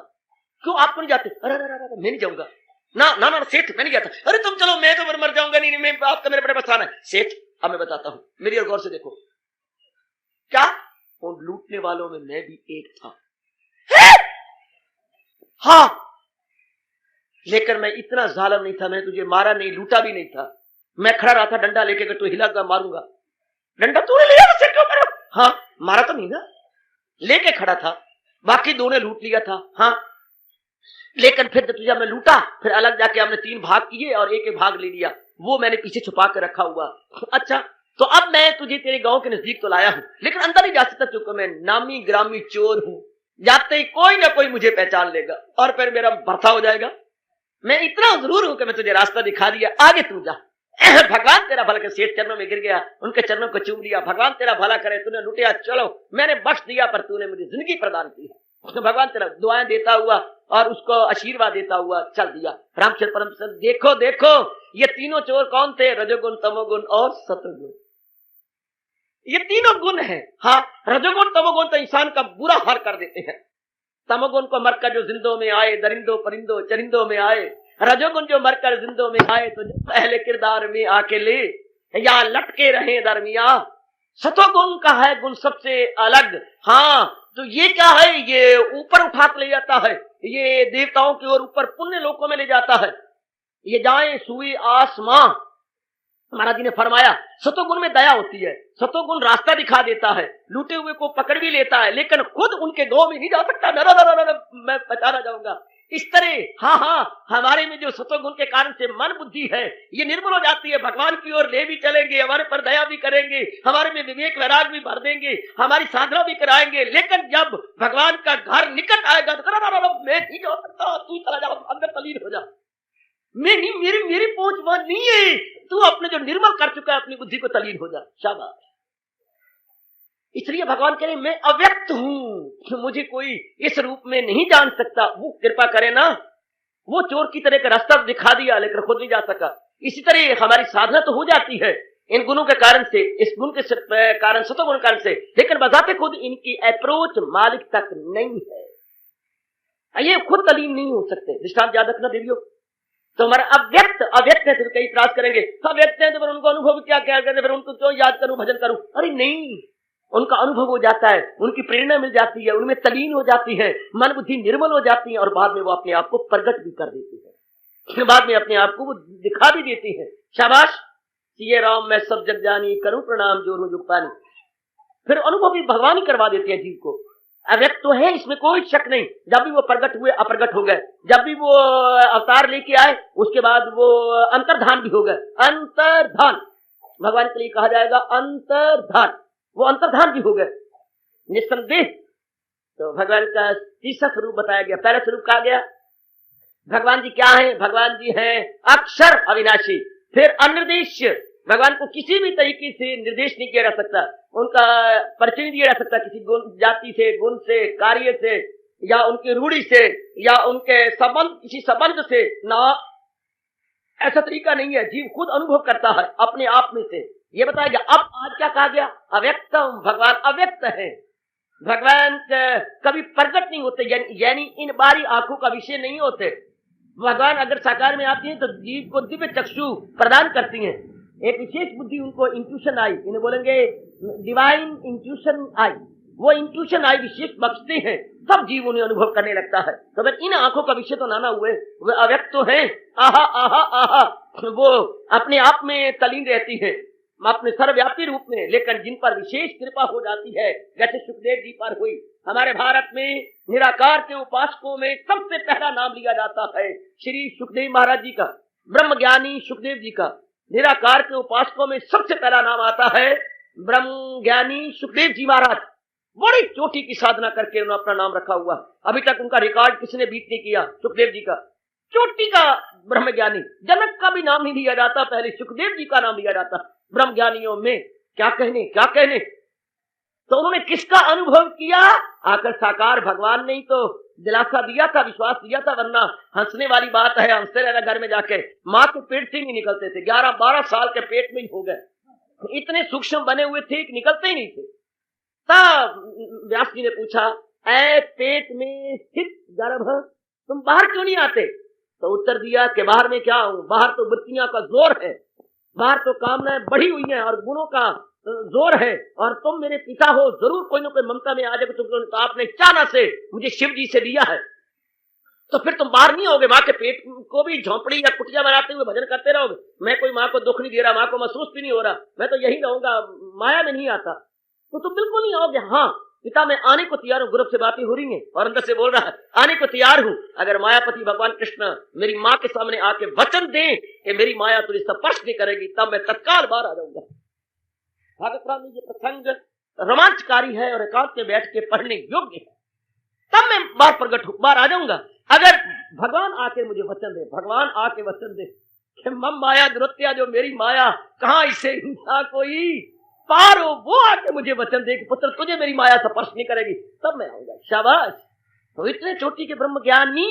क्यों आपको नहीं जाते? अरे मैं नहीं जाऊंगा। ना सेठ मैं नहीं जाता। अरे तुम चलो, मैं तो मर जाऊंगा। नहीं, मैं आपका मेरे बड़े बसाना है। सेठ अब मैं बताता हूं, मेरी और गौर से देखो। क्या उन लूटने वालों में मैं भी एक था? हाँ, लेकिन मैं इतना जालिम नहीं था, मैंने तुझे मारा नहीं, लूटा भी नहीं था। मैं खड़ा रहा था डंडा लेके, अगर तू हिलागा मारूंगा। डंडा तूने लिया, मुझसे क्यों मारा? हाँ, मारा तो नहीं ना, लेके खड़ा था। बाकी दो ने लूट लिया था। हाँ, लेकिन फिर तुझे मैं लूटा, फिर अलग जाके हमने 3 भाग किए और एक भाग ले लिया, वो मैंने पीछे छुपा के रखा हुआ। अच्छा, तो अब मैं तुझे तेरे गांव के नजदीक तो लाया हूं, लेकिन अंदर नहीं जा सकता, क्योंकि मैं नामी ग्रामी चोर हूं। जाते ही कोई ना कोई मुझे पहचान लेगा और फिर मेरा भर्ता हो जाएगा। मैं इतना जरूर हूं कि मैं तुझे रास्ता दिखा दिया, आगे तू जा। भगवान तेरा भला करे। सेठ चरणों में गिर गया, उनके चरणों को चूम लिया। भगवान तेरा भला करे, तूने लुटिया, चलो मैंने बख्श दिया, पर तूने मुझे जिंदगी प्रदान की। तो भगवान तेरा दुआएं देता हुआ और उसको आशीर्वाद देता हुआ चल दिया। रामचंद्र परम देखो ये तीनों चोर कौन थे? रजोगुण, तमोगुण और सतोगुण। ये तीनों गुण है। हाँ, रजोगुण तमोगुण तो इंसान का बुरा हाल कर देते हैं। तमोगुण को मरकर जो जिंदों में आए, दरिंदों परिंदों चरिंदों में आए। रजोगुण जो मरकर जिंदों में आए, तो पहले किरदार में आके ले या लटके रहे दरमिया। सतोगुण का है गुण सबसे अलग। हाँ, तो ये क्या है? ये ऊपर उठा के ले जाता है, ये देवताओं की ओर ऊपर पुण्य लोकों में ले जाता है। ये जाए सुई आसमां। महाराज जी ने फरमाया सतोगुण में दया होती है, सतोगुण रास्ता दिखा देता है, लूटे हुए को पकड़ भी लेता है, लेकिन खुद उनके गांव में नहीं जा सकता। मैं पहचाना जाऊंगा। इस तरह हाँ, हमारे में जो सतोगुण के कारण से मन बुद्धि है ये निर्मल हो जाती है। भगवान की ओर ले भी चलेंगे, हमारे पर दया भी करेंगे, हमारे में विवेक वैराग भी भर देंगे, हमारी साधना भी कराएंगे। लेकिन जब भगवान का घर निकट आएगा तो मैं नहीं जा सकता, तू चला जा, अंदर तलीन हो जा। मैं नहीं, मेरी पहुंच वहां नहीं है। तू अपने जो निर्मल कर चुका है अपनी बुद्धि को तलीन हो जा। शाबाश। इसलिए भगवान कह रहे मैं अव्यक्त हूं, मुझे कोई इस रूप में नहीं जान सकता। वो कृपा करे ना, वो चोर की तरह का रास्ता दिखा दिया, लेकिन खुद नहीं जा सका। इसी तरह हमारी साधना तो हो जाती है इन गुणों के कारण से, इस गुण के कारण, सतोगुण कारण से, लेकिन बजाते खुद इनकी अप्रोच मालिक तक नहीं है। ये खुद तलीन नहीं हो सकते। दृष्टांत याद रखना देवियों। तो हमारा अव्यक्त है, तो कई इतराज करेंगे अव्यक्त है तो फिर उनको अनुभव क्या करते, फिर उनको क्यों याद करूं, भजन करूं? अरे नहीं, उनका अनुभव हो जाता है, उनकी प्रेरणा मिल जाती है, उनमें तलीन हो जाती है, मन बुद्धि निर्मल हो जाती है, और बाद में वो अपने आप को प्रकट भी कर देती है, बाद में अपने आप को वो दिखा भी देती है। शाबाश, ये राम मैं सब जग जानी, करूं प्रणाम जोरू जुग पानी। फिर अनुभव भी भगवान ही करवा देते हैं जीव को। अव्यक्त तो है, इसमें कोई शक नहीं। जब भी वो प्रकट हुए अप्रगट हो गए, जब भी वो अवतार लेके आए उसके बाद वो अंतर्धान भी हो गए। अंतर्धान भगवान के लिए कहा जाएगा, अंतर्धान, वो अंतर्धान भी हो गए निस्संदेह। तो भगवान का तीसरा स्वरूप बताया गया। पहला स्वरूप कहा गया भगवान जी क्या है? भगवान जी हैं अक्षर अविनाशी। फिर अनिर्देश्य, भगवान को किसी भी तरीके से निर्देश नहीं किया जा सकता, उनका परिचय नहीं दिया जा सकता किसी जाति से, गुण से, कार्य से, या उनकी रूढ़ी से, या उनके संबंध, किसी संबंध से ना। ऐसा तरीका नहीं है। जीव खुद अनुभव करता है अपने आप में से। ये बताया गया। अब आज क्या कहा गया? अव्यक्तम, भगवान अव्यक्त है। भगवान कभी प्रकट नहीं होते, यानी इन बारी आंखों का विषय नहीं होते। भगवान अगर साकार में आती है तो जीव को दिव्य चक्षु प्रदान करती हैं, एक विशेष बुद्धि उनको इंट्यूशन आई, इन्हें बोलेंगे डिवाइन इंट्यूशन आई। वो इंट्यूशन आई विशेष बख्शते हैं, सब जीव उन्हें अनुभव करने लगता है। तो अगर इन आंखों का विषय तो नाना हुए, वे अव्यक्त तो हैं। आहा आहा आहा, वो अपने आप में तलीन रहती है अपने सर्वव्यापी रूप में, लेकिन जिन पर विशेष कृपा हो जाती है, जैसे सुखदेव जी पर हुई। हमारे भारत में निराकार के उपासकों में सबसे पहला नाम लिया जाता है श्री सुखदेव महाराज जी का, ब्रह्म ज्ञानी सुखदेव जी का। निराकार के उपासकों में सबसे पहला नाम आता है ब्रह्म ज्ञानी सुखदेव जी महाराज। बड़ी चोटी की साधना करके उन्होंने अपना नाम रखा हुआ। अभी तक उनका रिकॉर्ड किसने बीट नहीं किया, सुखदेव जी का। चोटी का ब्रह्म ज्ञानी, जनक का भी नाम नहीं लिया जाता, पहले सुखदेव जी का नाम लिया जाता ब्रह्म ज्ञानियों में। क्या कहने, क्या कहने। तो उन्होंने किसका अनुभव किया? आकर साकार भगवान ने ही तो दिलासा दिया था, विश्वास दिया था, वरना हंसने वाली बात है, हंसते रहना घर में जाके। माँ के पेट से नहीं निकलते थे, 11-12 साल के पेट में ही हो गए, इतने सूक्ष्म बने हुए थे कि निकलते ही नहीं थे। तब व्यास जी ने पूछा, ऐ पेट में स्थित गर्भ, तुम बाहर क्यों नहीं आते? तो उत्तर दिया कि बाहर में क्या हूं, बाहर तो वृत्तियां का जोर है, बाहर तो कामनाएं बढ़ी हुई हैं और गुणों का जोर है, और तुम मेरे पिता हो, जरूर कोई ना कोई ममता में आ जाए। तो आपने चाना से मुझे शिव जी से दिया है, तो फिर तुम बाहर नहीं होगे। माँ के पेट को भी झोंपड़ी या कुटिया बनाते हुए भजन करते रहोगे। मैं कोई माँ को दुख नहीं दे रहा, माँ को महसूस भी नहीं हो रहा, मैं तो यही रहूंगा, माया में नहीं आता, तो तुम बिल्कुल नहीं आओगे। हाँ पिता, मैं आने को तैयार हूँ। ग्रुप से बातें हो रही हैं और अंदर से बोल रहा है, आने को तैयार हूँ। अगर मायापति भगवान कृष्ण मेरी माँ के सामने आके वचन दें कि मेरी माया तुझे स्पर्श नहीं करेगी, तब मैं तत्काल बाहर आ जाऊंगा। भागवत राम में ये प्रसंग रोमांचकारी है और एकांत में बैठ के पढ़ने योग्य है। तब मैं बाहर प्रकट हूं, बाहर आ जाऊंगा। अगर भगवान आके मुझे वचन दे, भगवान आके वचन दे कि मम माया नृत्या, जो मेरी माया कहाँ इसे हिंसा कोई पार हो, वो आके मुझे वचन दे कि पुत्र तुझे मेरी माया स्पर्श नहीं करेगी, तब मैं आऊंगा। शाबाश। तो इतने चोटी के ब्रह्म ज्ञानी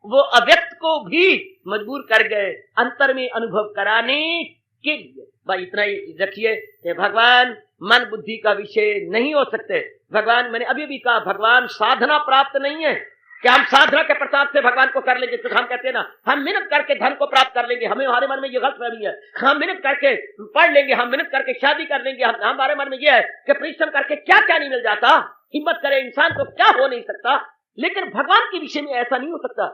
वो अव्यक्त को भी मजबूर कर गए अंतर में अनुभव कराने के लिए। भाई इतना ही रखिए कि भगवान मन बुद्धि का विषय नहीं हो सकते। भगवान, मैंने अभी भी कहा, भगवान साधना प्राप्त नहीं है कि हम साधना के प्रताप से भगवान को कर लेंगे। तो हम कहते हैं ना, हम मेहनत करके धन को प्राप्त कर लेंगे, हमें हमारे मन में ये गलतफहमी है। हम मेहनत करके पढ़ लेंगे, हम मेहनत करके शादी कर लेंगे, हमारे मन में ये है कि परिश्रम करके क्या क्या नहीं मिल जाता, हिम्मत करे इंसान तो क्या हो नहीं सकता। लेकिन भगवान के विषय में ऐसा नहीं हो सकता।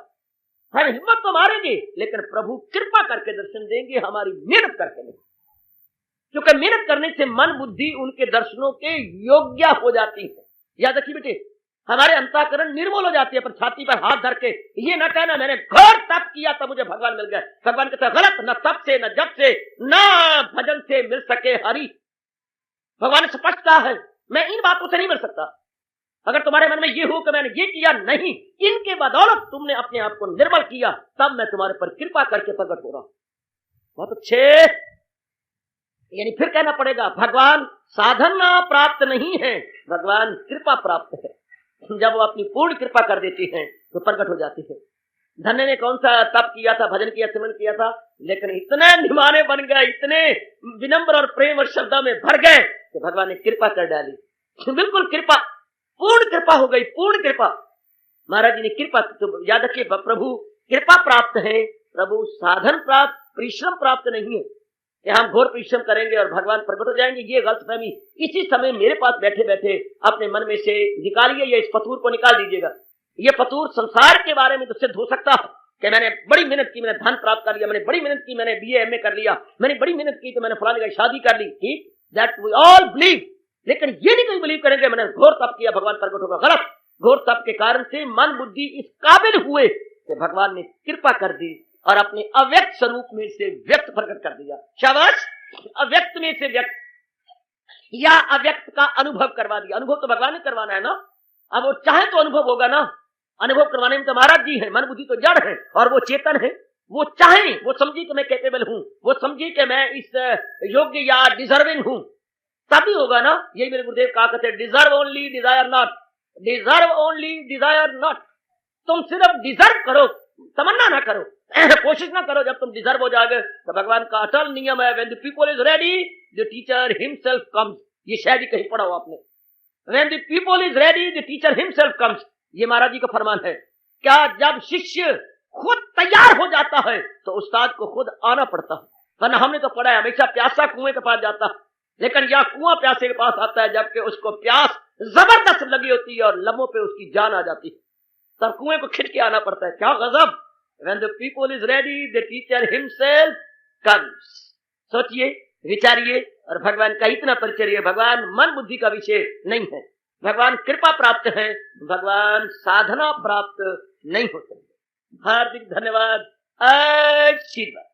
हम हिम्मत तो मारेंगे, लेकिन प्रभु कृपा करके दर्शन देंगे, हमारी मेहनत करके नहीं। क्योंकि मेहनत करने से मन बुद्धि उनके दर्शनों के योग्य हो जाती है। याद रखिए बेटे, हमारे अंतःकरण निर्मल हो जाती है। पर छाती पर हाथ धर के ये न कहना मैंने घोर तप किया तब मुझे भगवान मिल गए। भगवान कहता गलत, न तप से, न जप से, न भजन से मिल सके हरि। भगवान ने स्पष्ट कहा है, मैं इन बातों से नहीं मिल सकता। अगर तुम्हारे मन में ये हो कि मैंने ये किया, नहीं, इनके बदौलत तुमने अपने आप को निर्मल किया, तब मैं तुम्हारे पर कृपा करके प्रकट हो रहा हूं। बहुत अच्छे। यानी फिर कहना पड़ेगा, भगवान साधना प्राप्त नहीं है, भगवान कृपा प्राप्त है। जब वो अपनी पूर्ण कृपा कर देती हैं तो प्रकट हो जाती है। धन्य ने कौन सा तप किया था, भजन किया, सिमरन किया था, लेकिन इतने निमाने बन गए, इतने विनम्र और प्रेम और श्रद्धा में भर गए कि भगवान ने कृपा कर डाली। बिल्कुल कृपा, पूर्ण कृपा हो गई, पूर्ण कृपा। महाराज जी ने कृपा, तो याद रखिए प्रभु कृपा प्राप्त है, प्रभु साधन प्राप्त, परिश्रम प्राप्त नहीं है कि हम घोर परिश्रम करेंगे और भगवान प्रकट हो जाएंगे। ये गलतफहमी इसी समय मेरे पास बैठे बैठे अपने मन में से निकालिए, ये इस फतूर को निकाल दीजिएगा। ये फतूर संसार के बारे में तो सिद्ध हो सकता है कि मैंने बड़ी मेहनत की, मैंने धन प्राप्त कर लिया, मैंने बड़ी मेहनत की, मैंने BA MA कर लिया, मैंने बड़ी मेहनत की तो मैंने फलानी जगह शादी कर ली। ठीक, दैट वी ऑल बिलीव। लेकिन ये नहीं कोई बिलीव करेंगे मैंने घोर तप किया भगवान प्रकट होगा। गलत। घोर तप के कारण से मन बुद्धि इस काबिल हुए कि भगवान ने कृपा कर दी और अपने अव्यक्त स्वरूप में से व्यक्त प्रकट कर दिया। शाबाश। अव्यक्त में से व्यक्त या अव्यक्त का अनुभव करवा दिया। अनुभव तो भगवान ने करवाना है ना, अब वो चाहे तो अनुभव होगा ना। अनुभव करवाने में तो महाराज जी है, मन बुद्धि तो जड़ है और वो चेतन है। वो चाहे, वो समझे कि मैं कैपेबल हूं, वो समझे कि मैं इस योग्य या डिजर्विंग हूं, तभी होगा ना। यही मेरे गुरुदेव कहा करते, deserve only desire not, deserve only desire not. तुम सिर्फ डिजर्व करो, तमन्ना ना करो, कोशिश ना करो। जब तुम डिजर्व हो जाओगे तो भगवान का अटल नियम है, when the people is ready the teacher himself comes. ये शायद ही कहीं पढ़ा हो आपने, when the people is ready the teacher himself comes. ये महाराज जी का फरमान है। क्या जब शिष्य खुद तैयार हो जाता है तो उस्ताद को खुद आना पड़ता है। वरना हमने तो पढ़ा है हमेशा प्यासा कुएं के पास जाता, लेकिन यह कुआं प्यासे के पास आता है जबकि उसको प्यास जबरदस्त लगी होती है और लम्हों पे उसकी जान आ जाती है, तब कुएं को खिंच के आना पड़ता है। क्या गजब! When the people is ready, the teacher himself comes। सोचिए, विचारिए, और भगवान का इतना परिचय। भगवान मन बुद्धि का विषय नहीं है, भगवान कृपा प्राप्त है, भगवान साधना प्राप्त नहीं होते। हार्दिक धन्यवाद, आशीर्वाद।